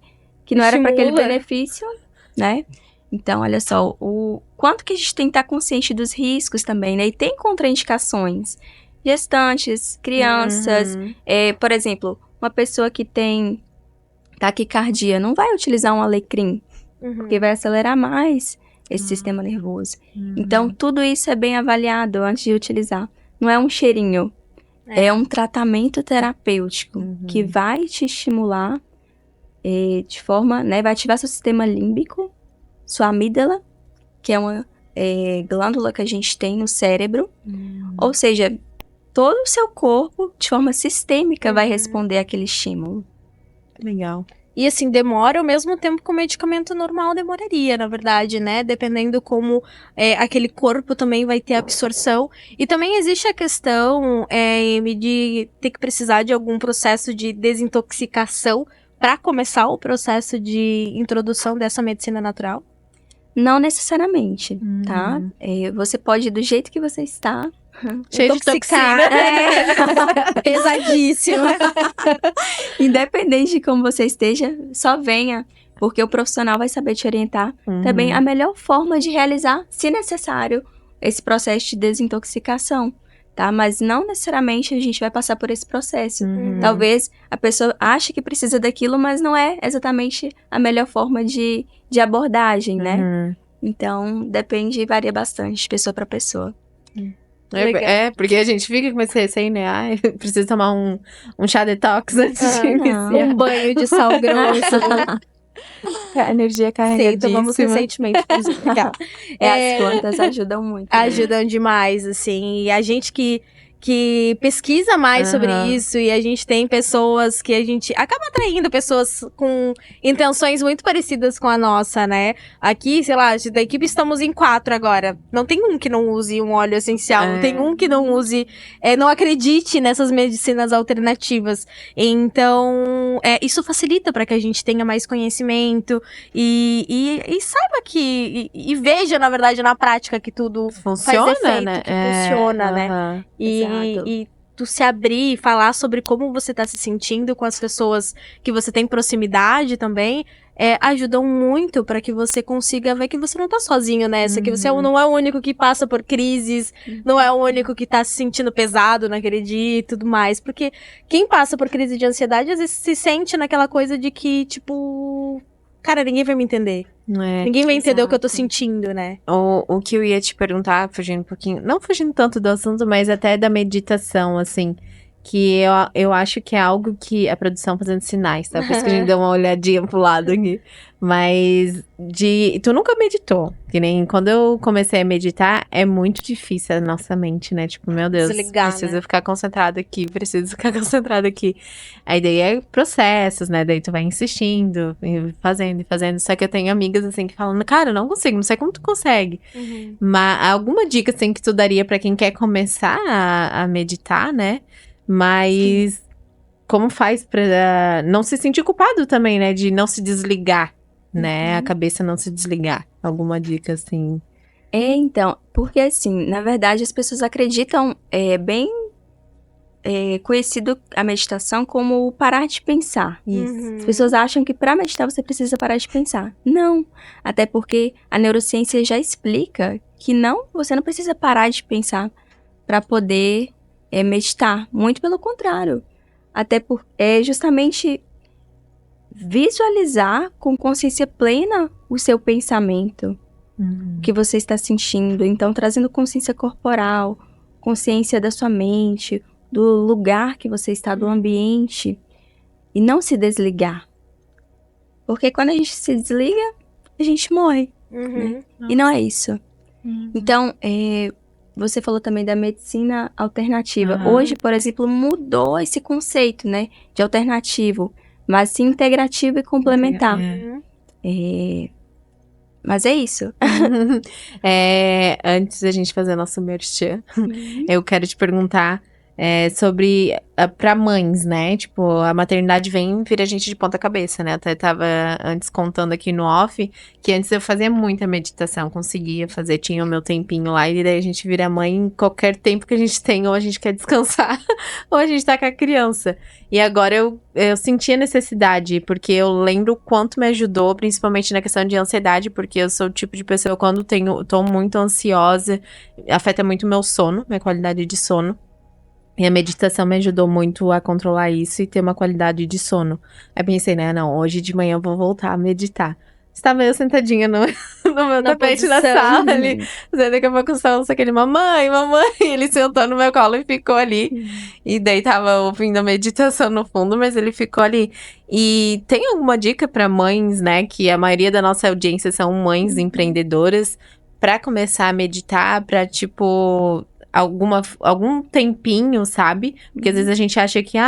A: não era para aquele
C: Estimula.
A: benefício, né? Então, olha só, o quanto que a gente tem que estar consciente dos riscos também, né? E tem contraindicações. Gestantes, crianças,
D: Uhum.
A: por exemplo, uma pessoa que tem taquicardia não vai utilizar um alecrim,
C: Uhum.
A: porque vai acelerar mais esse sistema nervoso. Então, tudo isso é bem avaliado antes de utilizar. Não é um cheirinho, é um tratamento terapêutico que vai te estimular de forma, né, vai ativar seu sistema límbico, sua amígdala, que é uma glândula que a gente tem no cérebro. Ou seja, todo o seu corpo, de forma sistêmica, vai responder àquele estímulo.
D: Legal.
C: E assim, demora ao mesmo tempo que o medicamento normal demoraria, na verdade, né? Dependendo como aquele corpo também vai ter absorção. E também existe a questão de ter que precisar de algum processo de desintoxicação para começar o processo de introdução dessa medicina natural?
A: Não necessariamente, tá? Você pode, do jeito que você está,
D: Cheio de
C: Intoxicar.
D: toxina.
C: Pesadíssimo.
A: independente de como você esteja, só venha, porque o profissional vai saber te orientar também a melhor forma de realizar, se necessário, esse processo de desintoxicação, tá? Mas não necessariamente a gente vai passar por esse processo. Talvez a pessoa ache que precisa daquilo, mas não é exatamente a melhor forma de abordagem, né? Então, depende e varia bastante de pessoa para pessoa.
C: Legal.
D: Porque a gente fica com esse receio, né? Ai, preciso tomar um chá detox antes de iniciar.
C: Um banho de sal grosso.
D: A energia
C: Sei,
D: carregadíssima.
C: tomamos recentemente. inclusive. Legal.
A: As plantas ajudam muito. né?
C: Ajudam demais, assim. E a gente que pesquisa mais sobre isso, e a gente tem pessoas que a gente acaba atraindo pessoas com intenções muito parecidas com a nossa, né? Aqui, sei lá, da equipe estamos em 4 agora. Não tem um que não use um óleo essencial, não tem um que não use, não acredite nessas medicinas alternativas. Então, isso facilita para que a gente tenha mais conhecimento e saiba que, e veja, na verdade, na prática que tudo
D: Funciona,
C: faz efeito,
D: né?
C: que funciona, né?
A: Exato.
C: E tu se abrir e falar sobre como você tá se sentindo com as pessoas que você tem proximidade também, ajudam muito para que você consiga ver que você não tá sozinho nessa, que você não é o único que passa por crises, não é o único que tá se sentindo pesado naquele dia e tudo mais, porque quem passa por crise de ansiedade às vezes se sente naquela coisa de que, tipo, cara, ninguém vai me entender. Ninguém vai entender o que eu tô
A: Exato.
C: sentindo, né?
D: O que eu ia te perguntar, fugindo um pouquinho, não fugindo tanto do assunto, mas até da meditação, assim. que eu acho que é algo que a produção fazendo sinais, tá? Por isso que a gente deu uma olhadinha pro lado aqui. Mas tu nunca meditou, que nem quando eu comecei a meditar, é muito difícil a nossa mente, né? Tipo, meu Deus,
C: Desligar,
D: preciso
C: né?
D: ficar concentrado aqui, preciso ficar concentrado aqui. Aí daí é processos, né? Daí tu vai insistindo, e fazendo e fazendo. Só que eu tenho amigas assim que falam, cara, eu não consigo, não sei como tu consegue. Mas alguma dica assim que tu daria pra quem quer começar a meditar, né? Mas como faz pra não se sentir culpado também, né? De não se desligar, né? A cabeça não se desligar. Alguma dica assim?
A: Então, porque assim, na verdade as pessoas acreditam, bem conhecido a meditação como o parar de pensar. As pessoas acham que para meditar você precisa parar de pensar. Não, até porque a neurociência já explica que você não precisa parar de pensar para poder meditar. Muito pelo contrário. Até por justamente visualizar com consciência plena o seu pensamento, o que você está sentindo. Então, trazendo consciência corporal, consciência da sua mente, do lugar que você está, do ambiente, e não se desligar. Porque quando a gente se desliga, a gente morre. E não é isso. Então, você falou também da medicina alternativa.
D: Aham.
A: Hoje, por exemplo, mudou esse conceito, né, de alternativo, mas sim integrativo e complementar. Mas é isso.
D: Antes da gente fazer nosso merchan, eu quero te perguntar sobre pra mães, né? Tipo, a maternidade vira a gente de ponta cabeça, né? Até tava antes contando aqui no off que antes eu fazia muita meditação, conseguia fazer, tinha o meu tempinho lá, e daí a gente vira mãe em qualquer tempo que a gente tem, ou a gente quer descansar, ou a gente tá com a criança. E agora eu senti a necessidade, porque eu lembro o quanto me ajudou, principalmente na questão de ansiedade, porque eu sou o tipo de pessoa, quando tô muito ansiosa, afeta muito o meu sono, minha qualidade de sono. E a meditação me ajudou muito a controlar isso e ter uma qualidade de sono. Aí pensei, né, não, hoje de manhã eu vou voltar a meditar. Estava eu sentadinha no meu tapete na sala ali. Daqui a pouco só aquele, mamãe. Ele sentou no meu colo e ficou ali. E daí tava ouvindo a meditação no fundo, mas ele ficou ali. E tem alguma dica para mães, né, que a maioria da nossa audiência são mães empreendedoras, para começar a meditar, para tipo algum tempinho, sabe? Porque às vezes a gente acha que,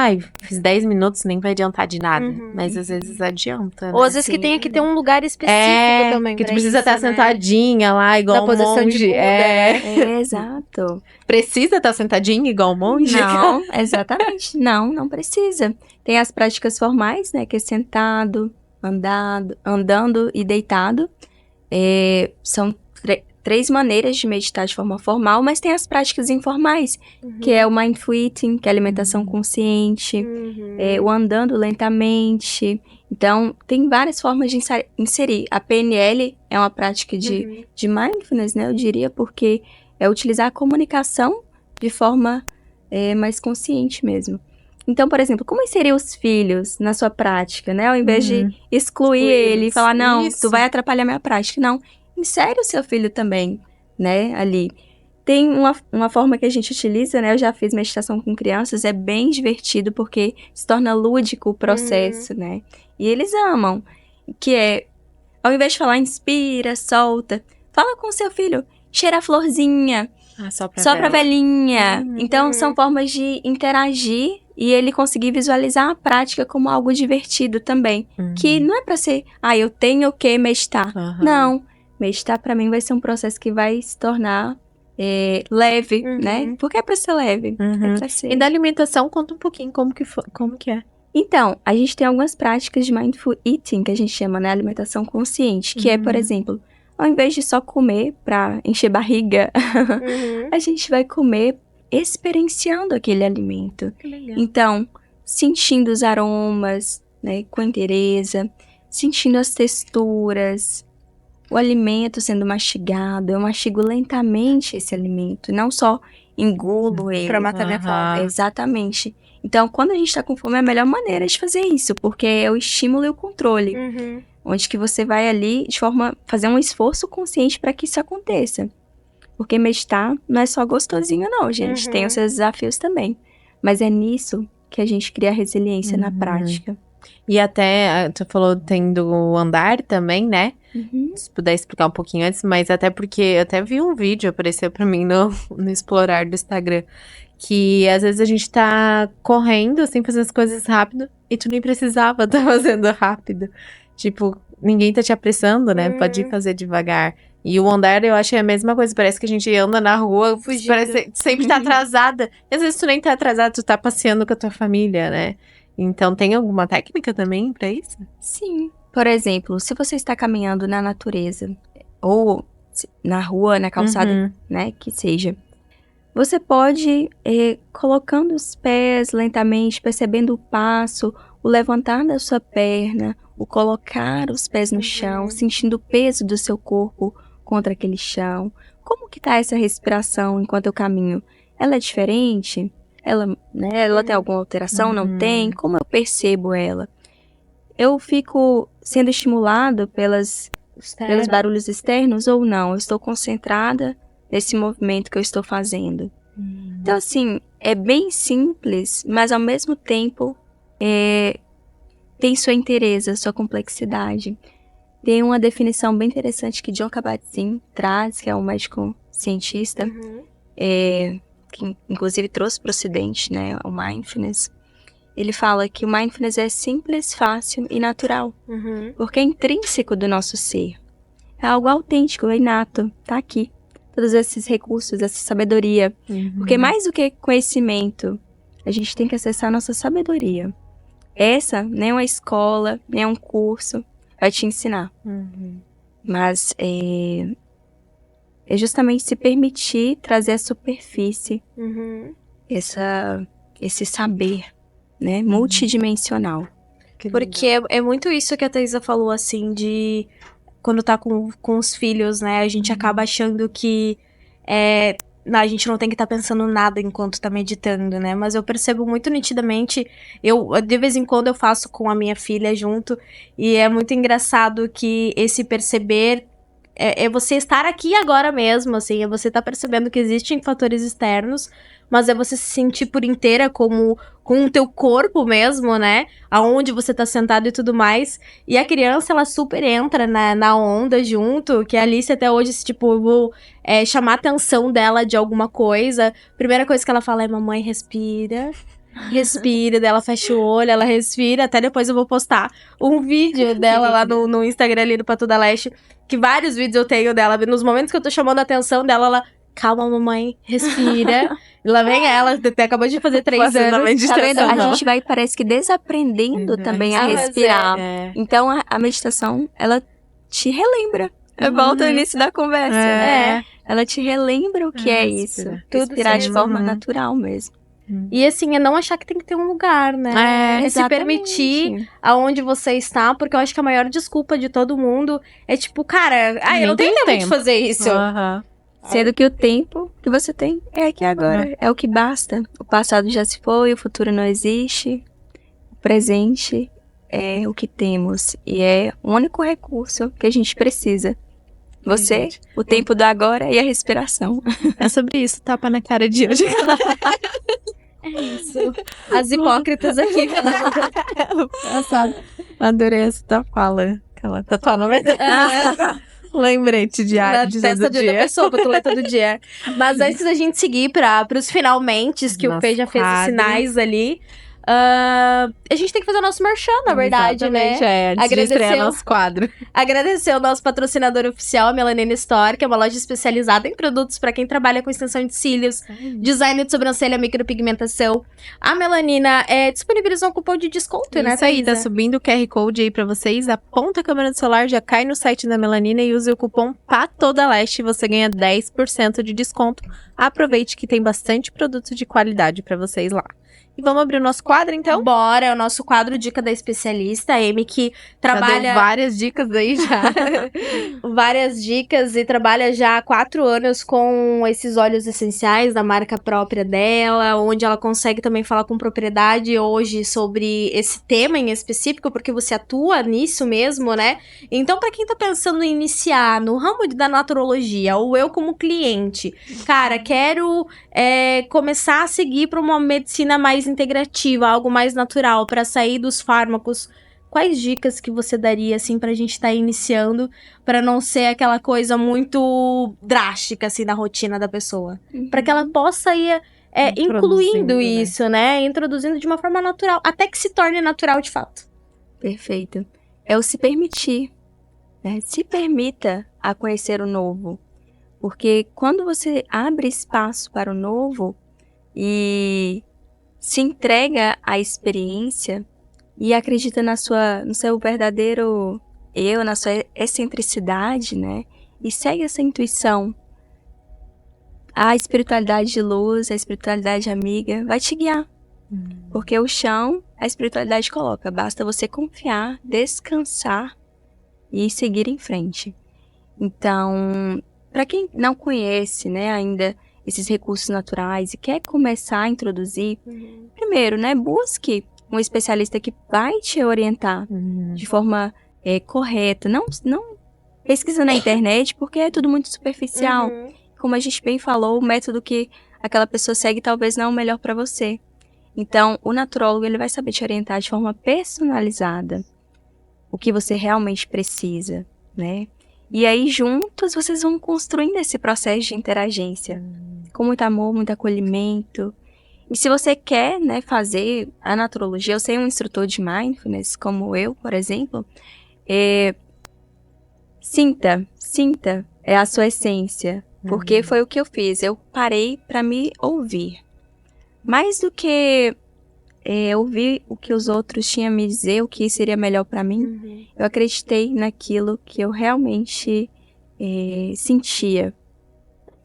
D: fiz 10 minutos, nem vai adiantar de nada. Mas às vezes adianta, né?
C: Ou às vezes que tenha que ter um lugar específico também
D: que tu
C: pra
D: precisa
C: isso,
D: estar
C: né?
D: sentadinha lá, igual
C: Na
D: um
C: posição de
D: monge.
C: Buda,
A: Exato.
D: Precisa estar sentadinha igual um monge?
A: Não, exatamente. Não precisa. Tem as práticas formais, né? Que é sentado, andando e deitado. São 3 maneiras de meditar de forma formal, mas tem as práticas informais, que é o mindful eating, que é a alimentação consciente, o andando lentamente. Então, tem várias formas de inserir. A PNL é uma prática de mindfulness, né? Eu diria, porque é utilizar a comunicação de forma mais consciente mesmo. Então, por exemplo, como inserir os filhos na sua prática, né? Ao invés de excluir ele e falar, não,
D: Isso.
A: tu vai atrapalhar minha prática. Não, insere o seu filho também, né, ali. Tem uma forma que a gente utiliza, né, eu já fiz meditação com crianças, é bem divertido porque se torna lúdico o processo, né, e eles amam, que é, ao invés de falar inspira, solta, fala com o seu filho, cheira a florzinha, sopra a velhinha. Então, são formas de interagir e ele conseguir visualizar a prática como algo divertido também, que não é pra ser, eu tenho que meditar, não. Meditar, pra mim, vai ser um processo que vai se tornar leve, né? Porque é pra ser leve. É pra ser.
D: E da alimentação, conta um pouquinho como que é.
A: Então, a gente tem algumas práticas de mindful eating, que a gente chama, né? Alimentação consciente. Que é, por exemplo, ao invés de só comer pra encher barriga, a gente vai comer experienciando aquele alimento.
C: Que legal.
A: Então, sentindo os aromas, né? Com inteireza. Sentindo as texturas. O alimento sendo mastigado, eu mastigo lentamente esse alimento, não só engulo ele.
C: Pra matar minha fome.
A: Exatamente. Então, quando a gente tá com fome, é a melhor maneira de fazer isso, porque é o estímulo e o controle. Onde que você vai ali, fazer um esforço consciente para que isso aconteça. Porque meditar não é só gostosinho não, gente. Tem os seus desafios também. Mas é nisso que a gente cria resiliência na prática.
D: E até, tu falou, tem do andar também, né? Se puder explicar um pouquinho antes, mas até porque eu até vi um vídeo, apareceu pra mim no Explorar do Instagram, que às vezes a gente tá correndo, assim, fazendo as coisas rápido, e tu nem precisava tá fazendo rápido. Tipo, ninguém tá te apressando, né? Pode ir fazer devagar. E o andar, eu acho que é a mesma coisa. Parece que a gente anda na rua, parece que sempre tá atrasada. E às vezes tu nem tá atrasada, tu tá passeando com a tua família, né? Então, tem alguma técnica também pra isso?
A: Sim. Por exemplo, se você está caminhando na natureza, ou na rua, na calçada, né, que seja, você pode, colocando os pés lentamente, percebendo o passo, o levantar da sua perna, o colocar os pés no chão, sentindo o peso do seu corpo contra aquele chão. Como que tá essa respiração enquanto eu caminho? Ela é diferente? Ela tem alguma alteração? Não tem? Como eu percebo ela? Eu fico sendo estimulada pelos barulhos externos ou não? Eu estou concentrada nesse movimento que eu estou fazendo. Então, assim, é bem simples, mas ao mesmo tempo tem sua inteireza, sua complexidade. Tem uma definição bem interessante que Jon Kabat-Zinn traz, que é um médico cientista, que inclusive trouxe para o Ocidente, né, o Mindfulness. Ele fala que o Mindfulness é simples, fácil e natural, porque é intrínseco do nosso ser. É algo autêntico, é inato, tá aqui. Todos esses recursos, essa sabedoria. Porque mais do que conhecimento, a gente tem que acessar a nossa sabedoria. Essa, nem uma escola, nem um curso vai te ensinar. Mas é justamente se permitir trazer à superfície esse saber, né, multidimensional.
C: Porque é muito isso que a Thaisa falou, assim, de quando tá com os filhos, né, a gente acaba achando que a gente não tem que estar pensando nada enquanto tá meditando, né, mas eu percebo muito nitidamente, de vez em quando eu faço com a minha filha junto, e é muito engraçado que esse perceber é você estar aqui agora mesmo, assim, é você tá percebendo que existem fatores externos, mas é você se sentir por inteira com o teu corpo mesmo, né? Aonde você tá sentado e tudo mais. E a criança, ela super entra na onda junto, que a Alice até hoje, tipo, eu vou chamar a atenção dela de alguma coisa. Primeira coisa que ela fala é, mamãe, respira. Respira, daí ela fecha o olho, ela respira. Até depois eu vou postar um vídeo dela lá no Instagram ali do Pato da Leste, que vários vídeos eu tenho dela. Nos momentos que eu tô chamando a atenção dela, ela... Calma, mamãe, respira. E lá vem ela, até acabou de fazer 3 anos.
A: Tá vendo? A gente vai, parece que desaprendendo também a respirar. Então, a meditação, ela te relembra. Volta no início da conversa. Ela te relembra o que é isso. Respirar de forma natural mesmo.
C: E assim, é não achar que tem que ter um lugar, né? É se permitir aonde você está, porque eu acho que a maior desculpa de todo mundo é tipo, cara, eu não tenho tempo de fazer isso.
A: Sendo que o tempo que você tem é aqui agora. É o que basta. O passado já se foi, o futuro não existe. O presente é o que temos. E é o único recurso que a gente precisa. Você, o tempo do agora e a respiração.
D: É sobre isso, tapa na cara de hoje.
C: É isso. As hipócritas aqui.
D: Adorei essa tua fala. Aquela tua nome. Lembrete diário
C: do dia. Pessoa, patuleta do dia. Mas antes da gente seguir pros finalmentes, que o Fê já fez os sinais ali, a gente tem que fazer o nosso merchan, na verdade, né?
D: Antes de estrear nosso quadro.
C: Agradecer ao nosso patrocinador oficial, a Melanina Store, que é uma loja especializada em produtos para quem trabalha com extensão de cílios, design de sobrancelha, micropigmentação. A Melanina disponibilizou um cupom de desconto, né,
D: Isso aí, tá subindo o QR Code aí pra vocês. Aponta a câmera do celular, já cai no site da Melanina e use o cupom PATODALESTE. Você ganha 10% de desconto. Aproveite que tem bastante produto de qualidade pra vocês lá. E vamos abrir o nosso quadro, então?
C: Bora, é o nosso quadro Dica da Especialista, a Amy que trabalha...
D: Já deu várias dicas aí já.
C: Várias dicas e trabalha já há 4 anos com esses óleos essenciais da marca própria dela, onde ela consegue também falar com propriedade hoje sobre esse tema em específico, porque você atua nisso mesmo, né? Então, pra quem tá pensando em iniciar no ramo da naturologia, ou eu como cliente, cara, quero começar a seguir pra uma medicina mais integrativa, algo mais natural, para sair dos fármacos, quais dicas que você daria, assim, pra gente estar iniciando, para não ser aquela coisa muito drástica, assim, na rotina da pessoa? Para que ela possa ir incluindo
D: Introduzindo, né?
C: isso, né? Introduzindo de uma forma natural, até que se torne natural de fato.
A: Perfeito. É o se permitir, né? Se permita a conhecer o novo. Porque quando você abre espaço para o novo e se entrega à experiência e acredita no seu verdadeiro eu, na sua excentricidade, né? E segue essa intuição, a espiritualidade de luz, a espiritualidade amiga vai te guiar. Porque o chão, a espiritualidade coloca. Basta você confiar, descansar e seguir em frente. Então, para quem não conhece, né, ainda esses recursos naturais e quer começar a introduzir, primeiro, né, busque um especialista que vai te orientar de forma correta. Não pesquisa na internet, porque é tudo muito superficial. Como a gente bem falou, o método que aquela pessoa segue talvez não é o melhor para você. Então, o naturólogo ele vai saber te orientar de forma personalizada o que você realmente precisa, né? E aí, juntos, vocês vão construindo esse processo de interagência com muito amor, muito acolhimento. E se você quer, né, fazer a naturologia, eu sei um instrutor de mindfulness, como eu, por exemplo, sinta a sua essência, porque foi o que eu fiz. Eu parei para me ouvir. Mais do que ouvir o que os outros tinham a me dizer, o que seria melhor para mim, eu acreditei naquilo que eu realmente sentia,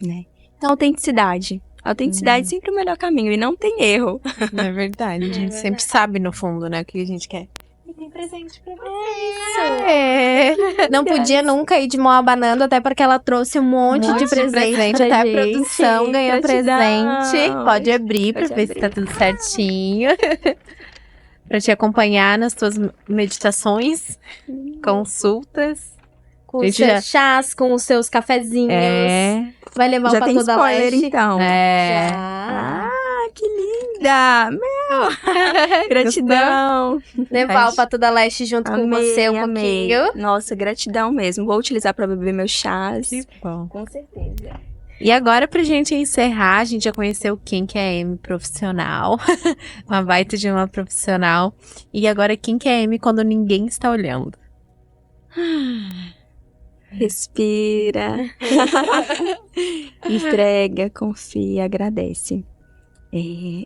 A: né? Então, autenticidade. Autenticidade é sempre o melhor caminho e não tem erro.
D: É verdade. A gente sempre sabe, no fundo, né, o que a gente quer. E tem presente pra você.
C: Não podia nunca ir de mão abanando, até porque ela trouxe um monte de presente pra
D: até a
C: gente.
D: produção ganhou
A: Gratidão.
D: presente. Pode abrir pra
A: Pode
D: ver se tá tudo certinho. Pra te acompanhar nas tuas meditações, consultas.
C: Com os
D: Gente,
C: seus chás, com os seus cafezinhos. Vai levar
A: Já
C: pra
A: tem
C: toda a
A: spoiler,
C: leste.
A: então.
C: Já.
A: Ah, que linda! Meu! Gratidão!
C: Levar o Pato da Leste junto com você um
A: amei.
C: pouquinho.
A: Nossa, gratidão mesmo. Vou utilizar para beber meus chás.
D: Que bom.
A: Com certeza.
D: E agora, pra gente encerrar, a gente já conheceu quem que é a Amy profissional. Uma baita de uma profissional. E agora, quem que é a Amy quando ninguém está olhando?
A: Respira. Entrega, confia, agradece.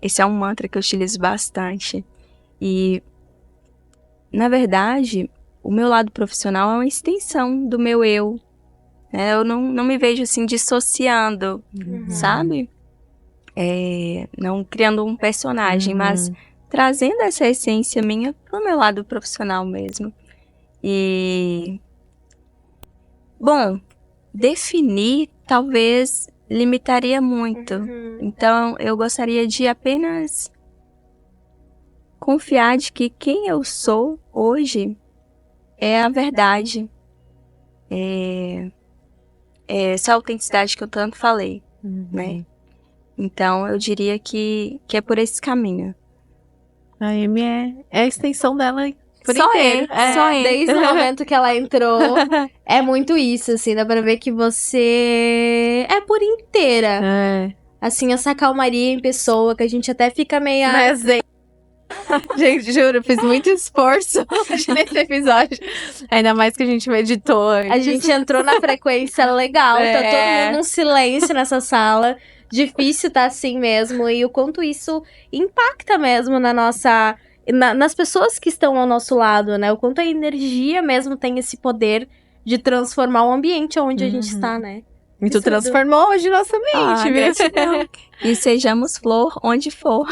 A: Esse é um mantra que eu utilizo bastante. E, na verdade, o meu lado profissional é uma extensão do meu eu. Eu não me vejo assim dissociando, sabe? Não criando um personagem, mas trazendo essa essência minha pro meu lado profissional mesmo. E, bom, definir talvez limitaria muito. Então, eu gostaria de apenas confiar de que quem eu sou hoje é a verdade. Essa autenticidade que eu tanto falei, né? Então, eu diria que é por esse caminho.
D: A Amy é a extensão dela por
A: Só
D: inteiro.
A: só ele.
C: Desde o momento que ela entrou, é muito isso, assim, dá pra ver que você é por inteira. Assim, essa calmaria em pessoa, que a gente até fica meio...
D: Mas, gente, juro, eu fiz muito esforço nesse episódio. Ainda mais que a gente meditou.
C: A gente entrou na frequência legal, tá todo mundo num silêncio nessa sala. Difícil tá assim mesmo, e o quanto isso impacta mesmo na nossa... nas pessoas que estão ao nosso lado, né? O quanto a energia mesmo tem esse poder de transformar o ambiente onde a gente está, né?
D: E tu transformou hoje nossa mente, viu?
A: Gratidão. E sejamos flor onde for.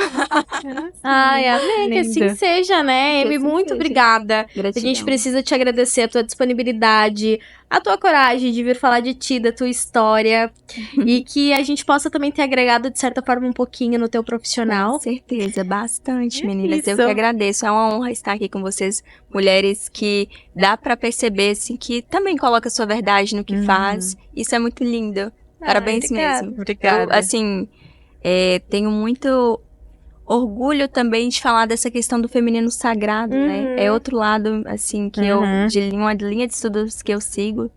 C: Ai, amém, que assim
D: Lindo.
C: seja, né?
A: Que
C: Amy,
A: assim
C: muito
A: seja.
C: obrigada.
A: Gratidão.
C: A gente precisa te agradecer a tua disponibilidade, a tua coragem de vir falar de ti, da tua história. E que a gente possa também ter agregado, de certa forma, um pouquinho no teu profissional.
A: Com certeza, bastante, meninas. Eu
D: isso.
A: que agradeço. É uma honra estar aqui com vocês, mulheres que dá pra perceber, assim, que também coloca sua verdade no que faz. Isso é muito lindo. Parabéns
C: obrigada.
A: mesmo.
D: Obrigada.
A: Eu, assim, tenho muito orgulho também de falar dessa questão do feminino sagrado, né? É outro lado, assim, que uma linha de estudos que eu sigo.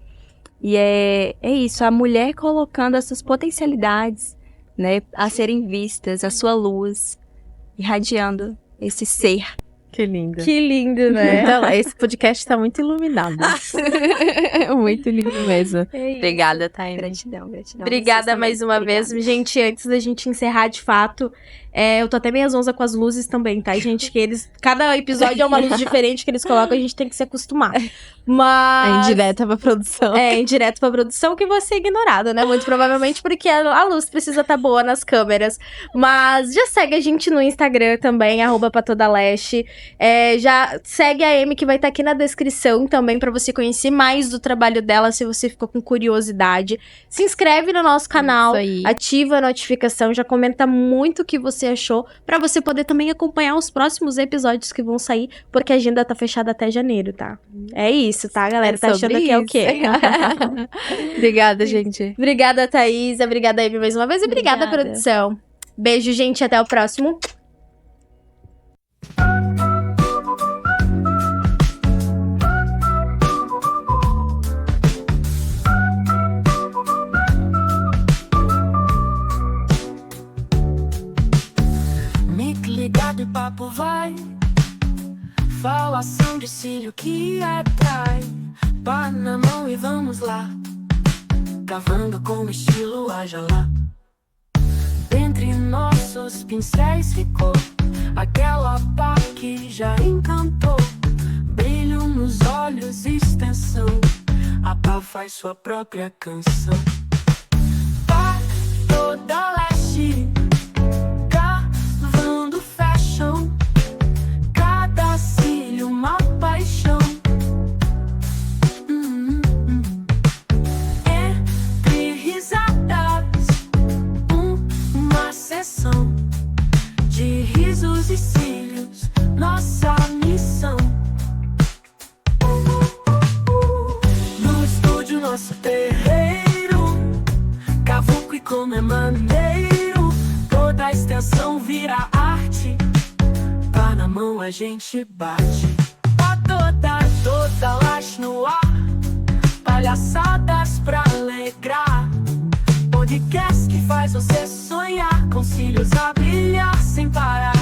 A: E é isso, a mulher colocando as suas potencialidades, né, a serem vistas, a sua luz, irradiando esse ser.
D: Que lindo.
C: Que lindo, né?
D: Então, esse podcast tá muito iluminado. Muito lindo mesmo. Obrigada, Taina.
A: Gratidão.
C: Obrigada mais uma vez. Gente, antes da gente encerrar de fato, eu tô até meio zonza com as luzes também, tá, gente? Que cada episódio é uma luz diferente que eles colocam, a gente tem que se acostumar. Mas...
D: indireta pra produção.
C: Indireto pra produção que vai ser ignorado, né? Muito provavelmente porque a luz precisa estar boa nas câmeras. Mas já segue a gente no Instagram também, @patodaleste. Já segue a Amy, que vai estar aqui na descrição também, pra você conhecer mais do trabalho dela, se você ficou com curiosidade. Se inscreve no nosso canal, ativa a notificação, já comenta muito o que você achou, pra você poder também acompanhar os próximos episódios que vão sair, porque a agenda tá fechada até janeiro, tá? É isso, tá, galera? Tá achando que é o quê?
D: Obrigada, gente.
C: Obrigada, Thaisa. Obrigada, Amy, mais uma vez. E obrigada, produção. Beijo, gente. Até o próximo.
B: Mic ligado e papo vai. Falação de cílio que atrai. Pá na mão e vamos lá. Cavando com estilo, haja lá. Entre nossos pincéis ficou aquela pá que já encantou. Brilho nos olhos, extensão. A pá faz sua própria canção. Pá toda leste, cavando fashion. Cada cílio uma paixão. Entre risadas, uma sessão de risos e cílios, nossa missão. No estúdio, nosso terreiro, cavuco e como é maneiro, toda a extensão vira arte. Pá na mão a gente bate. Pá toda laje no ar, palhaçadas pra alegrar. Podcast que faz você sonhar, com cílios a brilhar sem parar.